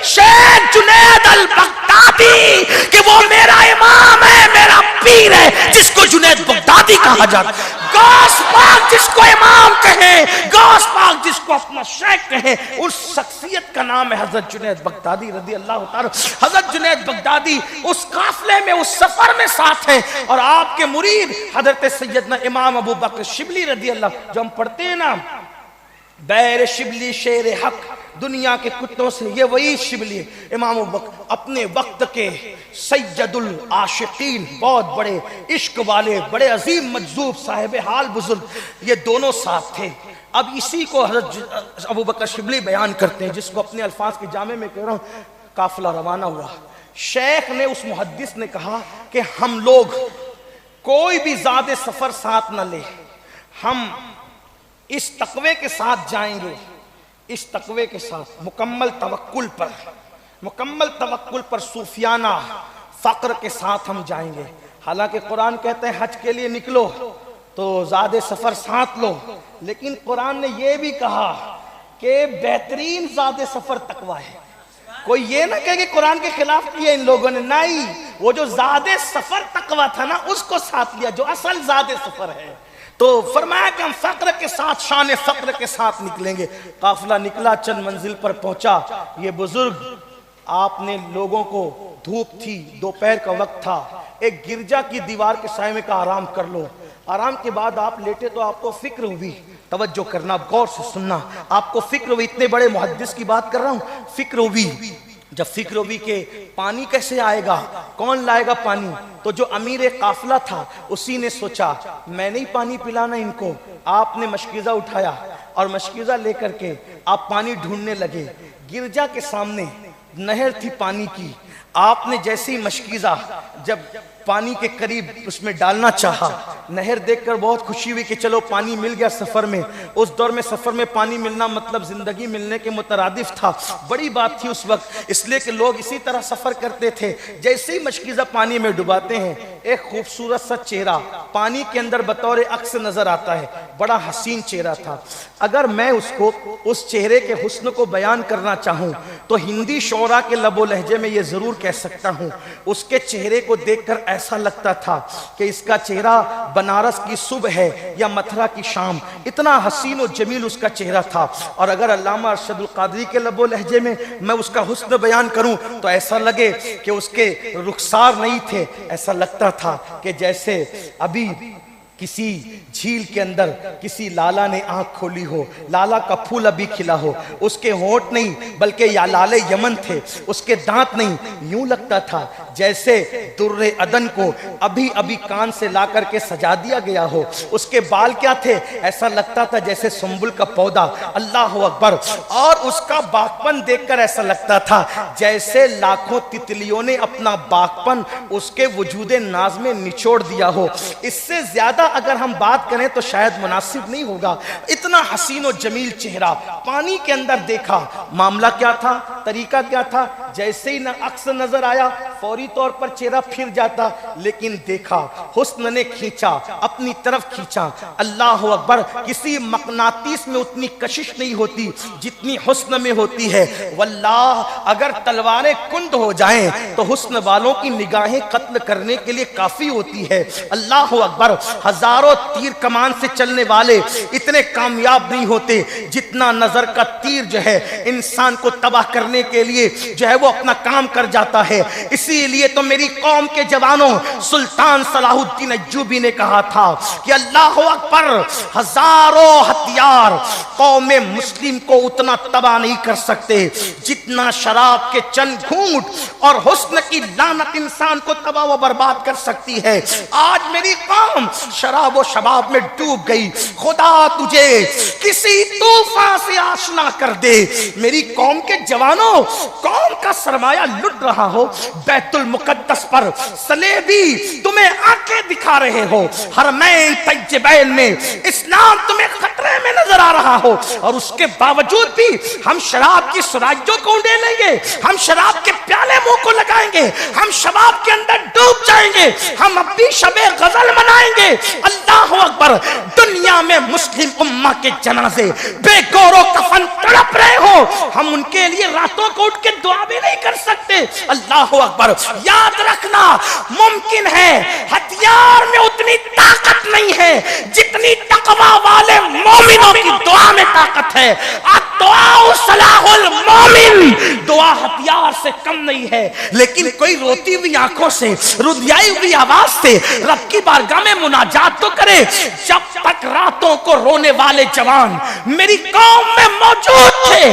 शेख जुनैद अल बगदादी, कि वो मेरा इमाम है, मेरा पीर है, जिसको जुनैद बगदादी कहा जाता है। गौस पाक जिसको इमाम कहे, गौस पाक जिसको अपना शेख कहे, उस शख्सियत का नाम है हजरत जुनैद बगदादी रज़ी अल्लाह ताला। हजरत जुनैद बगदादी उस काफिले में, उस सफर में साथ हैं, और आपके मुरीद हजरत सैयदना इमाम अबू बकर शिबली रज़ी अल्लाह, जो हम पढ़ते हैं ना, बैर शिबली शेर हक, दुनिया के कुत्तों से ये वही शिबली है। इमाम बकर अपने वक्त के सैयदुल आशिकीन, बहुत बड़े इश्क वाले, बड़े अजीम मजजूब साहिब हाल बुजुर्ग, ये दोनों साथ थे। अब इसी को हज़रत अबू बकर शिबली बयान करते हैं, जिसको अपने अल्फाज के जामे में कह रहा हूँ। काफिला रवाना हुआ, शेख ने, उस मुहद्दिस ने कहा कि हम लोग कोई भी ज़्यादा सफर साथ न ले, हम इस तकवे के साथ जाएंगे, इस तकवे के साथ मुकम्मल तवक्कुल पर सूफियाना फ़क्र के साथ हम जाएंगे। हालांकि कुरान कहते हैं हज के लिए निकलो तो ज़्यादा सफ़र साथ लो, लेकिन कुरान ने यह भी कहा कि बेहतरीन ज़्यादा सफ़र तकवा है। कोई ये ना कहे कि कुरान के खिलाफ किया इन लोगों ने, नहीं, वो जो ज़ादे सफर तकवा था ना उसको साथ लिया, जो असल ज़ादे सफर है। तो फरमाया कि हम फक्र के साथ, शान फक्र के साथ निकलेंगे। काफिला निकला, चंद मंजिल पर पहुंचा। ये बुजुर्ग, आपने लोगों को, धूप थी, दोपहर का वक्त था, एक गिरजा की दीवार के साए में कहा आराम कर लो। आराम के बाद आप लेटे तो आपको फिक्र हुई, तवज्जो करना, गौर से सुनना, आपको फिक्र हुई, इतने बड़े मुहद्दिस की बात कर रहा हूं, फिक्र हुई। जब फिक्र हुई कि पानी कैसे आएगा, कौन लाएगा पानी, तो जो अमीर काफिला था उसी ने सोचा मैं नहीं पानी पिलाना इनको। आपने मशकीज़ा उठाया और मशकीज़ा लेकर के आप पानी ढूंढने लगे। गिरजा के सामने नहर थी पानी की। आपने जैसे ही मशकीज़ा जब पानी के करीब उसमें डालना चाहा, नहर देखकर बहुत खुशी हुई कि चलो पानी मिल गया सफर में। उस दौर में सफर में पानी मिलना मतलब जिंदगी मिलने के मुतरादिफ था, बड़ी बात थी उस वक्त, इसलिए कि लोग इसी तरह सफर करते थे। जैसे ही मशकीज़ा पानी में डुबाते हैं, एक खूबसूरत सा चेहरा पानी के अंदर बतौर अक्स नजर आता है, बड़ा हसीन चेहरा था। अगर मैं उसको, उस चेहरे के हुस्न को बयान करना चाहूं तो हिंदी शोरा के लबो लहजे में ये जरूर कह सकता हूं, उसके चेहरे को देखकर ऐसा लगता था कि इसका चेहरा बनारस की सुबह है या मथुरा की शाम, इतना हसीन और जमील उसका चेहरा था। और अगर अल्लामा अरशदुल कादरी के लबो लहजे में मैं उसका हुस्न बयान करूं तो ऐसा लगे कि उसके रुखसार नहीं थे, ऐसा लगता था कि जैसे अभी किसी झील के अंदर किसी लाला ने आंख खोली हो, लाला का फूल अभी खिला हो, उसके होंठ नहीं बल्कि या लाले यमन थे, उसके दांत नहीं, यूं लगता था जैसे दुर्रे अदन को अभी अभी कान से ला करके सजा दिया गया हो। उसके बाल क्या थे, ऐसा लगता था जैसे सुंबुल का पौधा, अल्लाह अकबर। और उसका बागपन देखकर ऐसा लगता था जैसे लाखों तितलियों ने अपना बागपन उसके वजूदे नाज में निचोड़ दिया हो। इससे ज्यादा अगर हम बात करें तो शायद मुनासिब नहीं होगा। इतना हसीन और जमील चेहरा पानी के अंदर देखा। मामला क्या था, तरीका क्या था, जैसे ही न अक्स नजर आया फौरी तौर पर चेहरा फिर जाता, लेकिन देखा, हुस्न ने खींचा, अपनी तरफ खींचा। अल्लाह अकबर। किसी मकनातीस में उतनी कशिश नहीं होती जितनी हुस्न में होती है। वल्लाह अगर तलवारें कुंद हो जाएं तो हुस्न वालों की निगाहें कत्ल करने के लिए काफी होती है। अल्लाह अकबर। हजारों तीर कमान से चलने वाले इतने कामयाब नहीं होते जितना नजर का तीर जो है इंसान को तबाह करने के लिए जो है वो अपना काम कर जाता है। इसीलिए तो मेरी कौम के जवानों, सुल्तान सलाहुद्दीन अय्यूबी ने कहा था कि अल्लाह अकबर, हजारों हथियार कौम मुस्लिम को उतना तबाह नहीं कर सकते जितना शराब के चंद घूंट और हुस्न की लानत इंसान को तबाह व बर्बाद कर सकती है। आज मेरी कौम शराब और शबाब में डूब गई। खुदा तुझे किसी तूफान से आशना कर दे। मेरी कौम के जवानों, कौम का सरमाया लुट रहा हो बैतुल मुकद्दस पर, सलेबी तुम्हें आंखें दिखा रहे हो, हरमैन तैयबैन में इस्लाम तुम्हें खतरे में नजर आ रहा हो, और उसके बावजूद भी हम शराब की सुराइयों को उड़ेलेंगे, हम शराब के प्याले मुंह को लगाएंगे, हम शबाब के अंदर डूब जाएंगे, हम अब भी शबे गजल मनाएंगे। अल्लाह अकबर। दुनिया में मुस्लिम उम्मा के जनाजे बेगौरो कफन तड़प रहे हो, हम उनके लिए रातों को उठ के दुआ भी नहीं कर सकते। अल्लाह अकबर। याद रखना, मुमकिन है हथियार में उतनी ताकत नहीं है जितनी तकवा वाले मोमिनों की दुआ में ताकत है। दुआ हथियार से कम नहीं है, लेकिन कोई रोती हुई आंखों से, रुधियाई हुई आवाज से रब की बारगाह में मुनाजात तो करे। जब तक रातों को रोने वाले जवान मेरी कौम में मौजूद थे,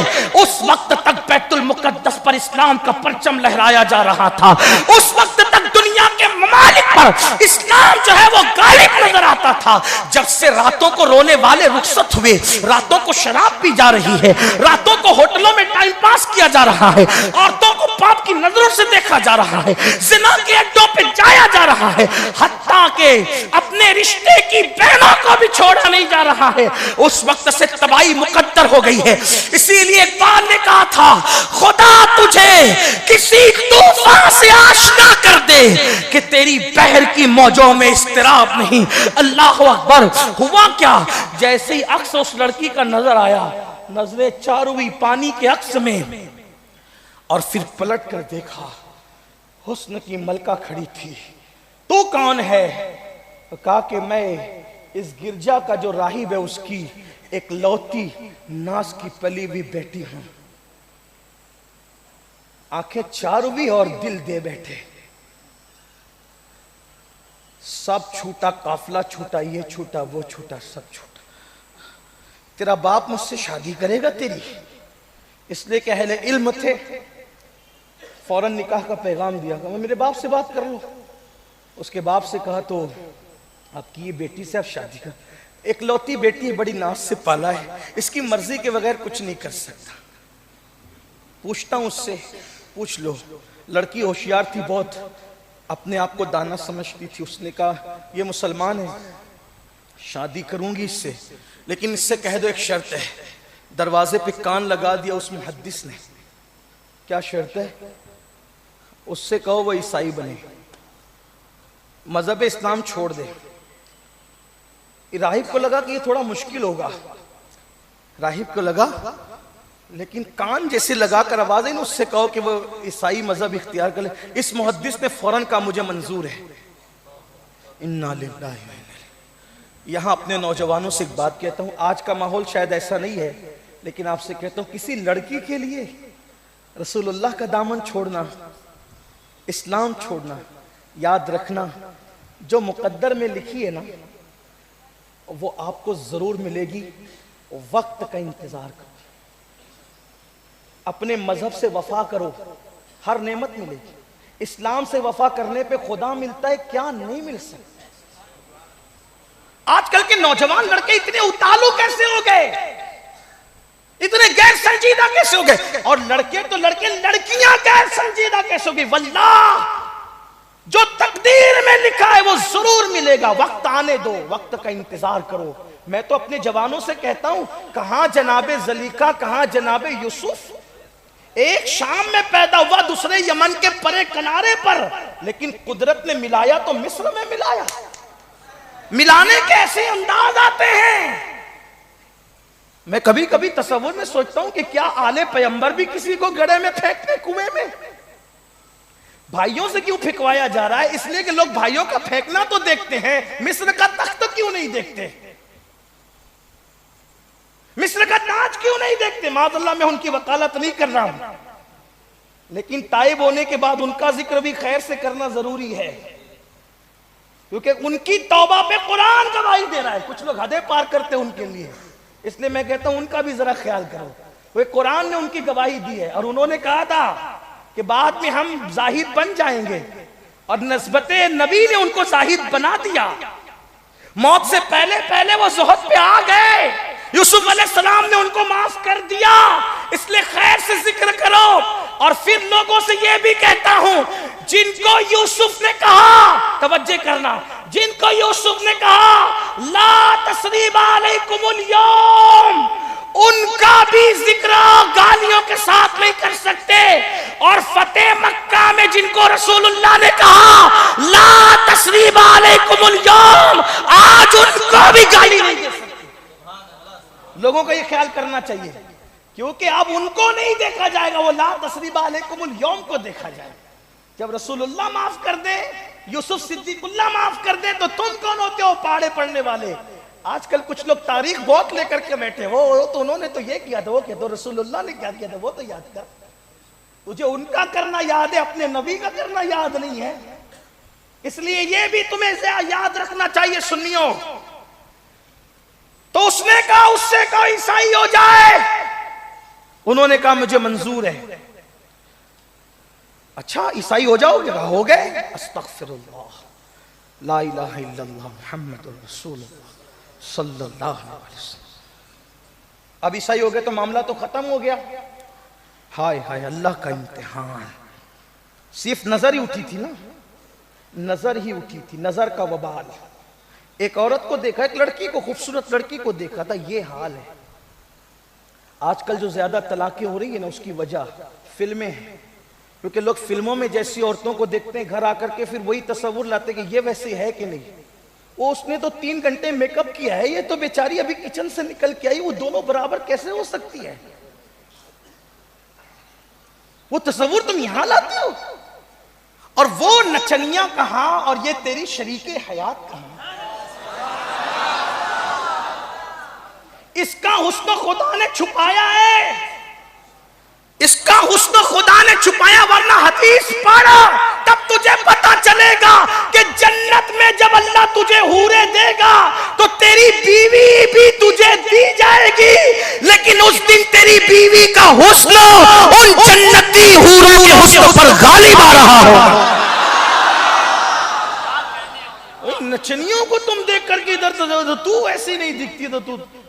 उस वक्त तक बैतुल मुकद्दस पर इस्लाम का परचम लहराया जा रहा था। उस वक्त तक दुनिया के ममालिक पर इस्लाम जो है वो गालिब नजर आता था। जब से रातों को रोने वाले रुखसत हुए, रातों को शराब पी जा रही है, रातों को होटलों में टाइम पास किया जा रहा है, औरतों को पाप की नजरों से देखा जा रहा है, ज़िना के अड्डों पे जाया जा रहा है, हत्ता के अपने रिश्ते की बहनों को भी छोड़ा नहीं जा रहा है, उस वक्त से तबाही मुकद्दर हो गई है। इसीलिए इकबाल ने कहा था, खुदा तुझे किसी तूफान से आशना कर दे कि तेरी बहर की मौजों में इस्तिराब नहीं। अल्लाह अकबर। हुआ क्या, जैसे ही अक्स उस लड़की का नजर आया, नजरें चार हुई पानी के अक्स में, और फिर पलट कर देखा, हुस्न की मलका खड़ी थी। तू कौन है? तो कहा कि मैं इस गिरजा का जो राहिब है उसकी एक लौती नाज की पली हुई बेटी हूं। आंखें चार हुई और दिल दे बैठे। सब छूटा, काफिला छूटा, ये छूटा, वो छूटा, सब छूटा। तेरा बाप मुझसे शादी करेगा तेरी? इसलिए कि अहले इल्म थे, फौरन निकाह का पैगाम दिया। मैं मेरे बाप से बात कर लो। उसके बाप से कहा तो आपकी ये बेटी से आप शादी कर, एक लौती बेटी है, बड़ी नाज से पाला है, इसकी मर्जी के बगैर कुछ नहीं कर सकता। पूछता हूं उससे, पूछ लो। लड़की होशियार थी बहुत, अपने आप को दाना समझती थी। उसने कहा ये मुसलमान है, शादी करूंगी इससे, लेकिन इससे कह दो एक शर्त है। दरवाजे पे कान लगा दिया उस मुहद्दिस ने। क्या शर्त है? उससे कहो वो ईसाई बने, मजहब इस्लाम छोड़ दे। राहिब को लगा कि ये थोड़ा मुश्किल होगा, राहिब को लगा, लेकिन कान जैसे लगाकर आवाज आई ना, उससे कहो कि वो ईसाई मजहब इख्तियार कर ले। इस मुहद्दिस ने फौरन कहा मुझे मंजूर है। इन्ना लिल्लाहि व इन्ना। यहां अपने नौजवानों से एक बात कहता हूं, आज का माहौल शायद ऐसा नहीं है, लेकिन आपसे कहता हूं किसी लड़की के लिए रसूलुल्लाह का दामन छोड़ना, इस्लाम छोड़ना, याद रखना जो मुकद्दर में लिखी है ना वो आपको जरूर मिलेगी। वक्त का इंतजार करो, अपने मजहब से वफा करो, हर नेमत मिलेगी। इस्लाम से वफा करने पे खुदा मिलता है, क्या नहीं मिल सकता। आजकल के नौजवान लड़के इतने उतालू कैसे हो गए, इतने गैर संजीदा कैसे हो गए? और लड़के तो लड़के, लड़कियां गैर संजीदा कैसे हो गई? वल्लाह जो तकदीर में लिखा है वो जरूर मिलेगा। वक्त आने दो, वक्त का इंतजार करो। मैं तो अपने जवानों से कहता हूं, कहां जनाबे जलीका, कहां जनाबे यूसुफ। एक शाम में पैदा हुआ, दूसरे यमन के परे किनारे पर, लेकिन कुदरत ने मिलाया तो मिस्र में मिलाया। मिलाने के ऐसे अंदाज आते हैं। मैं कभी कभी तसव्वुर में सोचता हूं कि क्या आले पैगंबर भी किसी को गड्ढे में फेंकते, कुएं में? भाइयों से क्यों फेंकवाया जा रहा है? इसलिए कि लोग भाइयों का फेंकना तो देखते हैं, मिस्र का तख्त क्यों नहीं देखते? मिस्र का ताज क्यों नहीं देखते? माज़अल्लाह मैं उनकी वकालत नहीं कर रहा हूं, लेकिन ताइब होने के बाद उनका जिक्र भी खैर से करना जरूरी है, क्योंकि उनकी तौबा पे कुरान गवाही दे रहा है। कुछ लोग हदें पार करते हैं उनके लिए, इसलिए मैं कहता हूं उनका भी जरा ख्याल करो। वो कुरान ने उनकी गवाही दी है, और उन्होंने कहा था कि बाद में हम जाहिद बन जाएंगे, और नस्बते नबी ने उनको जाहिद बना दिया। मौत से पहले पहले वो ज़ुहद पे आ गए। यूसुफ अलैहिस्सलाम ने उनको माफ कर दिया, इसलिए खैर से जिक्र करो। और फिर लोगों से ये भी कहता हूं, जिनको यूसुफ ने कहा, तवज्जो करना, जिनको यूसुफ ने कहा ला तस्रीबा अलैकुमुल यौम, उनका भी जिक्र गालियों के साथ नहीं कर सकते। और फतेह मक्का में जिनको रसूलुल्लाह ने कहा ला तस्रीबा अलैकुमुल यौम, आज उनको भी गाली नहीं दे सकते। लोगों को ये ख्याल करना चाहिए, क्योंकि अब उनको नहीं देखा जाएगा, वो ला तस्रीबा अलैकुमुल यौम को देखा जाएगा। जब रसूलुल्लाह माफ कर दे, यूसुफ सिद्दीकुल्लाह माफ कर दे, तो तुम कौन होते हो पाड़े पड़ने वाले? आजकल कुछ लोग तारीख बहुत लेकर के बैठे, वो तो उन्होंने तो ये किया था, वो क्या, तो रसूलुल्लाह ने क्या किया था वो तो याद कर। तुझे उनका करना याद है, अपने नबी का करना याद नहीं है। इसलिए ये भी तुम्हें याद रखना चाहिए सुन्नियों। तो उसने कहा उससे कहा ईसाई हो जाए, उन्होंने कहा मुझे मंजूर है। अच्छा ईसाई हो जाओगे? हो गए। अस्तगफिरुल्लाह, ला इलाहा इल्लल्लाह मुहम्मदुर रसूलुल्लाह सल्लल्लाहु अलैहि वसल्लम। अब ईसाई हो गए तो मामला तो खत्म हो गया। हाय हाय अल्लाह का इम्तिहान। सिर्फ नजर ही उठी थी ना, नजर ही उठी थी, नजर का वबाल। एक औरत को देखा, एक लड़की को, खूबसूरत लड़की को देखा था। ये हाल है आजकल जो ज्यादा तलाकें हो रही है ना, उसकी वजह फिल्में हैं। क्योंकि लोग फिल्मों में जैसी औरतों को देखते हैं, घर आकर के फिर वही तस्वुर लाते कि ये वैसे है कि नहीं। वो उसने तो 3 घंटे मेकअप किया है, ये तो बेचारी अभी किचन से निकल के आई, वो दोनों बराबर कैसे हो सकती है? वो तस्वुर तुम यहां लाते हो, और वो नचनिया कहां और ये तेरी शरीके हयात कहां। इसका हुस्न खुदा ने छुपाया है, इसका हुस्न खुदा ने छुपाया, वरना हदीस पढ़ा तब तुझे पता चलेगा कि जन्नत में जब अल्लाह तुझे हूरे देगा तो तेरी बीवी भी तुझे दी जाएगी, लेकिन उस दिन तेरी बीवी का हुस्न उन जन्नती हूरों के हुस्न पर गालिब आ रहा होगा। नचनियों को तुम देख करके इधर तो तू ऐसी नहीं दिखती,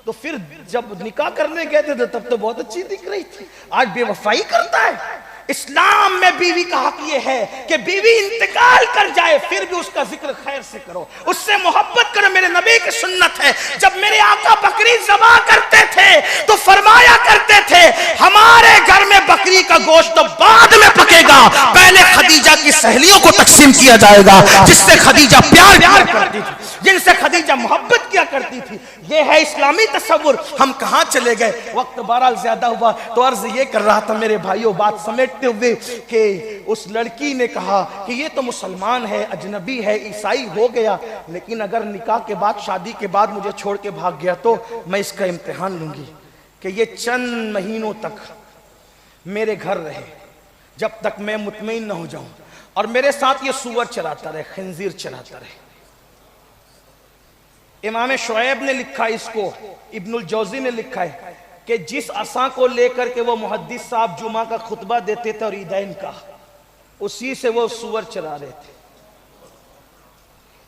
तो फिर जब निकाह करने गए थे तो तब तो बहुत अच्छी दिख रही थी, आज बेवफाई करता है। इस्लाम में बीवी का हक ये है कि बीवी इंतकाल कर जाए फिर भी उसका जिक्र खैर से करो, उससे मोहब्बत करो। मेरे नबी की सुन्नत है, जब मेरे आका बकरी ज़बा करते थे तो फरमाया करते थे हमारे घर में बकरी का गोश्त तो बाद में पकेगा, पहले खदीजा की सहेलियों को तकसीम किया जाएगा, जिससे खदीजा प्यार करती थी, जिनसे खदीजा मोहब्बत किया करती थी। ये है इस्लामी तस्वुर। हम कहां चले गए, वक्त बहरहाल ज्यादा हुआ तो अर्ज ये कर रहा था मेरे भाइयों, बात समेटते हुए, कि उस लड़की ने कहा कि ये तो मुसलमान है, अजनबी है, ईसाई हो गया, लेकिन अगर निकाह के बाद, शादी के बाद मुझे छोड़ के भाग गया तो मैं इसका इम्तिहान लूंगी कि ये चंद महीनों तक मेरे घर रहे, जब तक मैं मुतमईन न हो जाऊं, और मेरे साथ ये सुअर चराता रहे, खंजीर चराता रहे। इमाम शुएब ने लिखा इसको, इब्नुल जौजी ने लिखा है कि जिस असा को लेकर के वो मुहद्दिस साहब जुमा का खुतबा देते थे और ईदैन का, उसी से वो सुअर चरा रहे थे।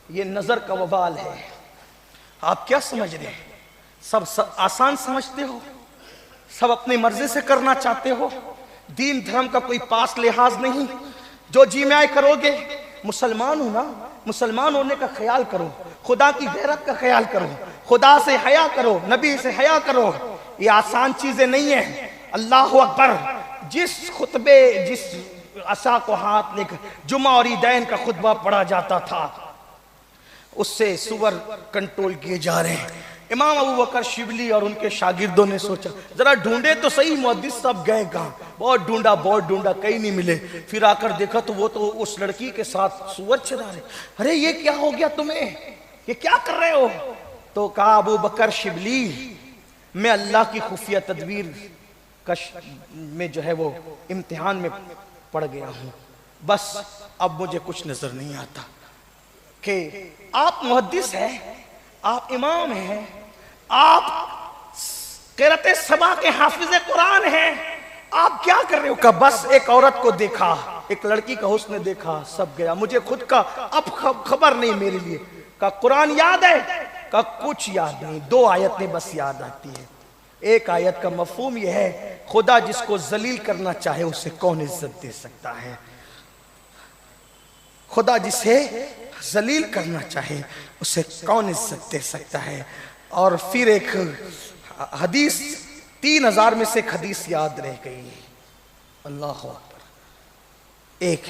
ये नजर का वबाल है। आप क्या समझ रहे हैं, सब आसान समझते हो, सब अपनी मर्जी से करना चाहते हो, दीन धर्म का कोई पास लिहाज नहीं, जो जी में आए करोगे। मुसलमान हो ना, मुसलमान होने का ख्याल करो, खुदा की गैरत का ख्याल करो, खुदा से हया करो, नबी से हया करो। ये आसान चीजें नहीं है। अल्लाह अकबर। जिस खुतबे, जिस असा को हाथ लेकर जुमा और ईदैन का खुतबा पढ़ा जाता था, उससे सुवर कंट्रोल किए जा रहे हैं। इमाम अबू बकर शिबली और उनके शागिर्दों ने सोचा जरा ढूंढे तो सही मुहद्दिस साहब गए कहाँ। बहुत ढूंढा, कहीं नहीं मिले। फिर आकर देखा तो वो तो उस लड़की के साथ सुअर चरा रहे। अरे ये क्या हो गया तुम्हें, ये क्या कर रहे हो? तो कहा अबू बकर शिबली, मैं अल्लाह की खुफिया तदबीर में जो है वो इम्तिहान में पड़ गया हूँ, बस अब मुझे कुछ नजर नहीं आता कि आप मुहद्दिस हैं, आप इमाम हैं, आप क़िरात सबा के हाफिज़े कुरान हैं, आप क्या कर रहे हो? का बस एक औरत को देखा, एक लड़की का हुस्न देखा, सब गया, मुझे खुद का अब खबर नहीं मेरे लिए। का कुरान याद है? का कुछ याद नहीं, 2 आयतें बस याद आती है। एक आयत का मफहूम यह है, खुदा जिसको जलील करना चाहे उसे कौन इज्जत दे सकता है, खुदा जिसे जलील करना चाहे उसे कौन इज्जत दे सकता है। और फिर एक हदीस, 3000 में से एक हदीस याद रह गई, अल्लाह अकबर। एक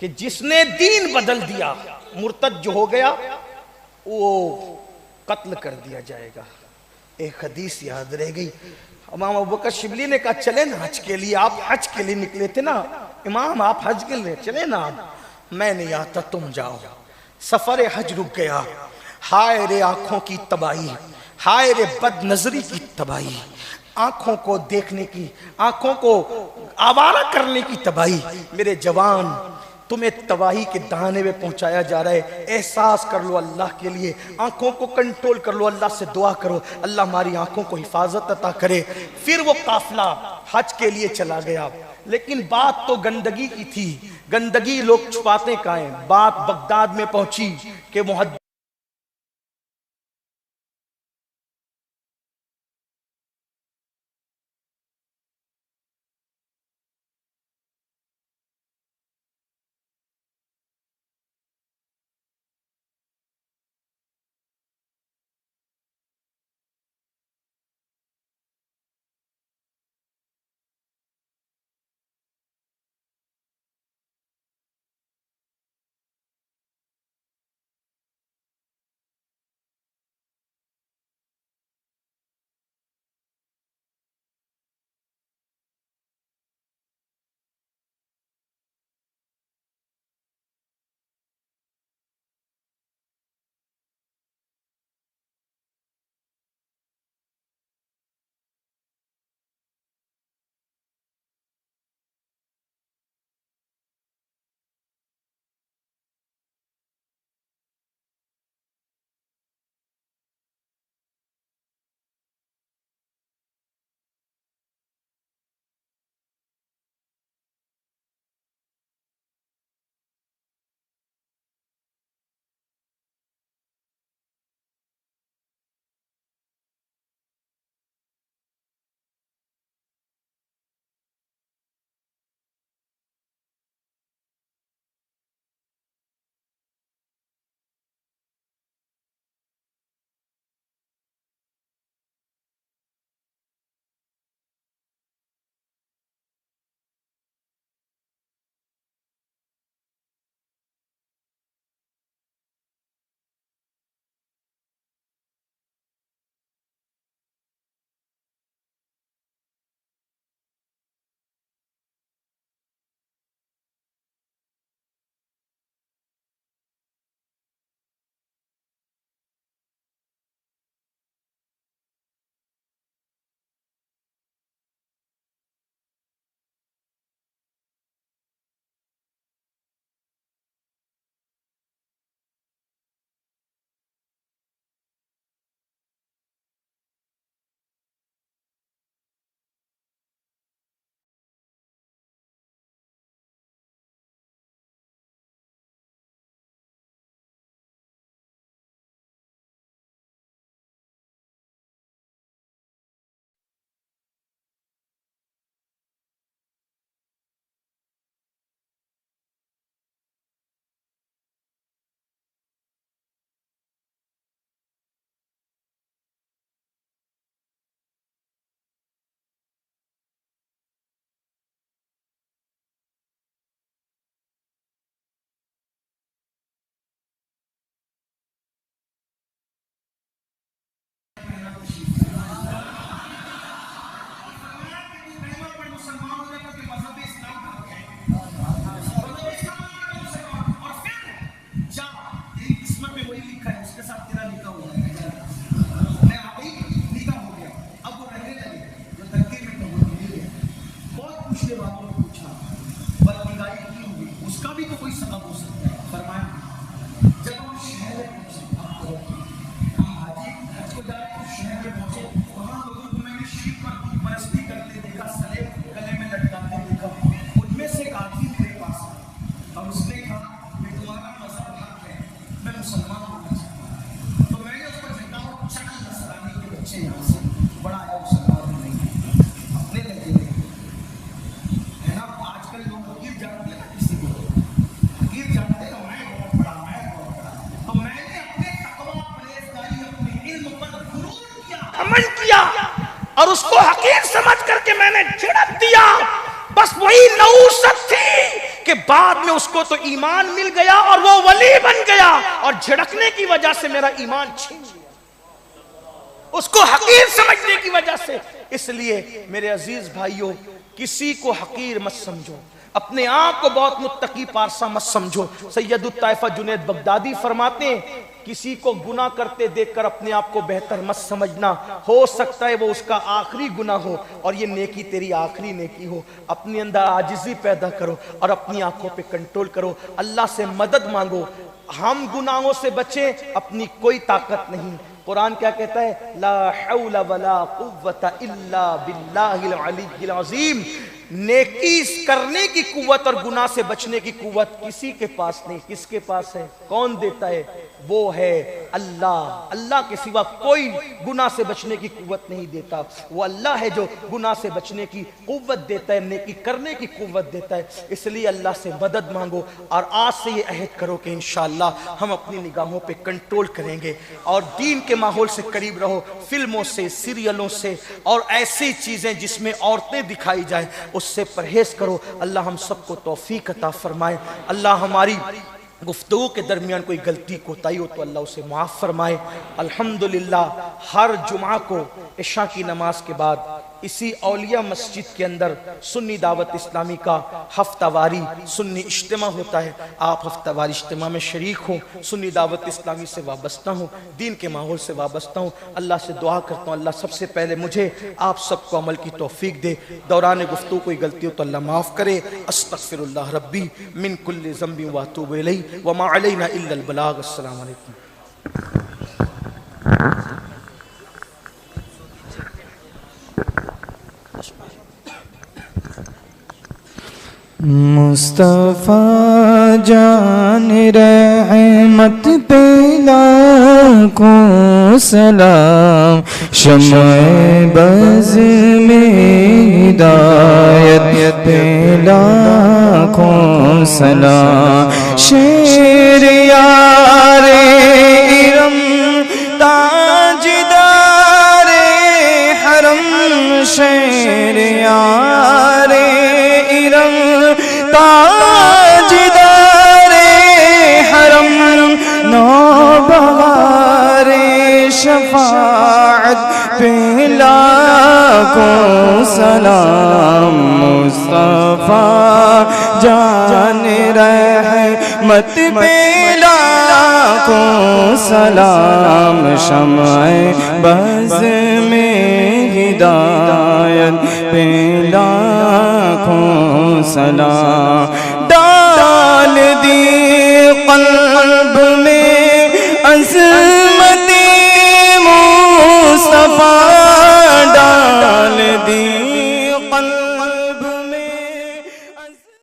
कि जिसने दीन बदल दिया, मुर्तद जो हो गया वो कत्ल कर दिया जाएगा। एक हदीस याद रह गई। इमाम अबू बकर शिबली ने कहा चले ना हज के लिए, आप हज के लिए निकले थे ना इमाम, आप हज के लिए चले ना। मैं नहीं आता, तुम जाओ। सफर हज रुक गया। हाय रे आंखों की तबाही, हाय रे बद नजरी की तबाही, आंखों को देखने की, आंखों को आवारा करने की तबाही। मेरे जवान, तुम्हें तबाही के दाने में पहुंचाया जा रहा है। एहसास कर लो अल्लाह के लिए, आंखों को कंट्रोल कर लो, अल्लाह से दुआ करो अल्लाह हमारी आंखों को हिफाजत अता करे। फिर वो काफिला हज के लिए चला गया, लेकिन बात तो गंदगी की थी। गंदगी लोग छुपाते कहाँ हैं। बात बगदाद में पहुंची कि मुहद्दिस और उसको हकीर समझ करके मैंने झिड़क दिया। बस वही नऊसत थी कि बाद में उसको तो ईमान मिल गया और वो वली बन गया, और झिड़कने की वजह से मेरा ईमान छीन लिया, उसको हकीर समझने की वजह से। इसलिए मेरे अजीज भाइयों, किसी को हकीर मत समझो, अपने आप को बहुत मुत्तकी पारसा मत समझो। सैयदुत ताइफा जुनैद बगदादी फरमाते हैं, किसी को गुनाह करते देखकर अपने आप को बेहतर मत समझना, हो सकता है वो उसका आखिरी गुनाह हो और ये नेकी तेरी आखिरी नेकी हो। अपने अंदर आजिज़ी पैदा करो और अपनी आंखों पे कंट्रोल करो, अल्लाह से मदद मांगो। हम गुनाहों से बचें, अपनी कोई ताकत नहीं। कुरान क्या कहता है? ला हौला वला कुव्वता इल्ला बिल्लाहिल अलीय्यिल अज़ीम। नेकी करने की कुव्वत और गुनाह से बचने की कुव्वत किसी के पास नहीं। किसके पास है? कौन देता है? वो है अल्लाह। अल्लाह के सिवा कोई गुनाह से बचने की कुव्वत नहीं देता। वो अल्लाह है जो गुनाह से बचने की कुव्वत देता है, नेकी करने की कुव्वत देता है। इसलिए अल्लाह से मदद मांगो और आज से ये अहद करो कि इंशाअल्लाह हम अपनी निगाहों पे कंट्रोल करेंगे और दीन के माहौल से करीब रहो। फिल्मों से, सीरियलों से और ऐसी चीजें जिसमें औरतें दिखाई जाए उससे परहेज करो। अल्लाह हम सबको तौफीक अता फरमाए। अल्लाह हमारी गुफ्तगू के दरमियान कोई गलती कोताही हो तो अल्लाह उसे माफ़ फरमाए। अल्हम्दुलिल्लाह हर जुमा को इशा की नमाज के बाद इसी औलिया मस्जिद के अंदर सुन्नी दावत इस्लामी का हफ्तावारी सुन्नी इज्तिमा होता है। आप हफ्तावारी इज्तिमा में शरीक हो, सुन्नी दावत इस्लामी से वाबस्ता हूँ, दीन के माहौल से वाबस्ता हूँ। अल्लाह से दुआ करता हूँ, अल्लाह सबसे पहले मुझे आप सबको अमल की तौफीक दे। दौरान गुफ्तगू कोई गलती हो तो अल्लाह माफ़ करे। अस्तगफिरुल्लाह रब्बी मिन कुल्लि ज़ंबि व अतूबु इलैहि व मा अलैना इल्लल बलाग। अस्सलामु अलैकुम। मुस्तफा जान रहमत पे लाखों सलाम, शम्ए बज़ में हिदायत पे लाखों सलाम। शेर यारे इरम ताजदारे हरम, शेर यारे इरम ताजदारे हरम, नौबहारे शफाअत पे लाखों सलाम। मुस्तफा जान रहमत पे लाखों सलाम, शम्ए बज़ में हिदायत पे लाखों सलाम।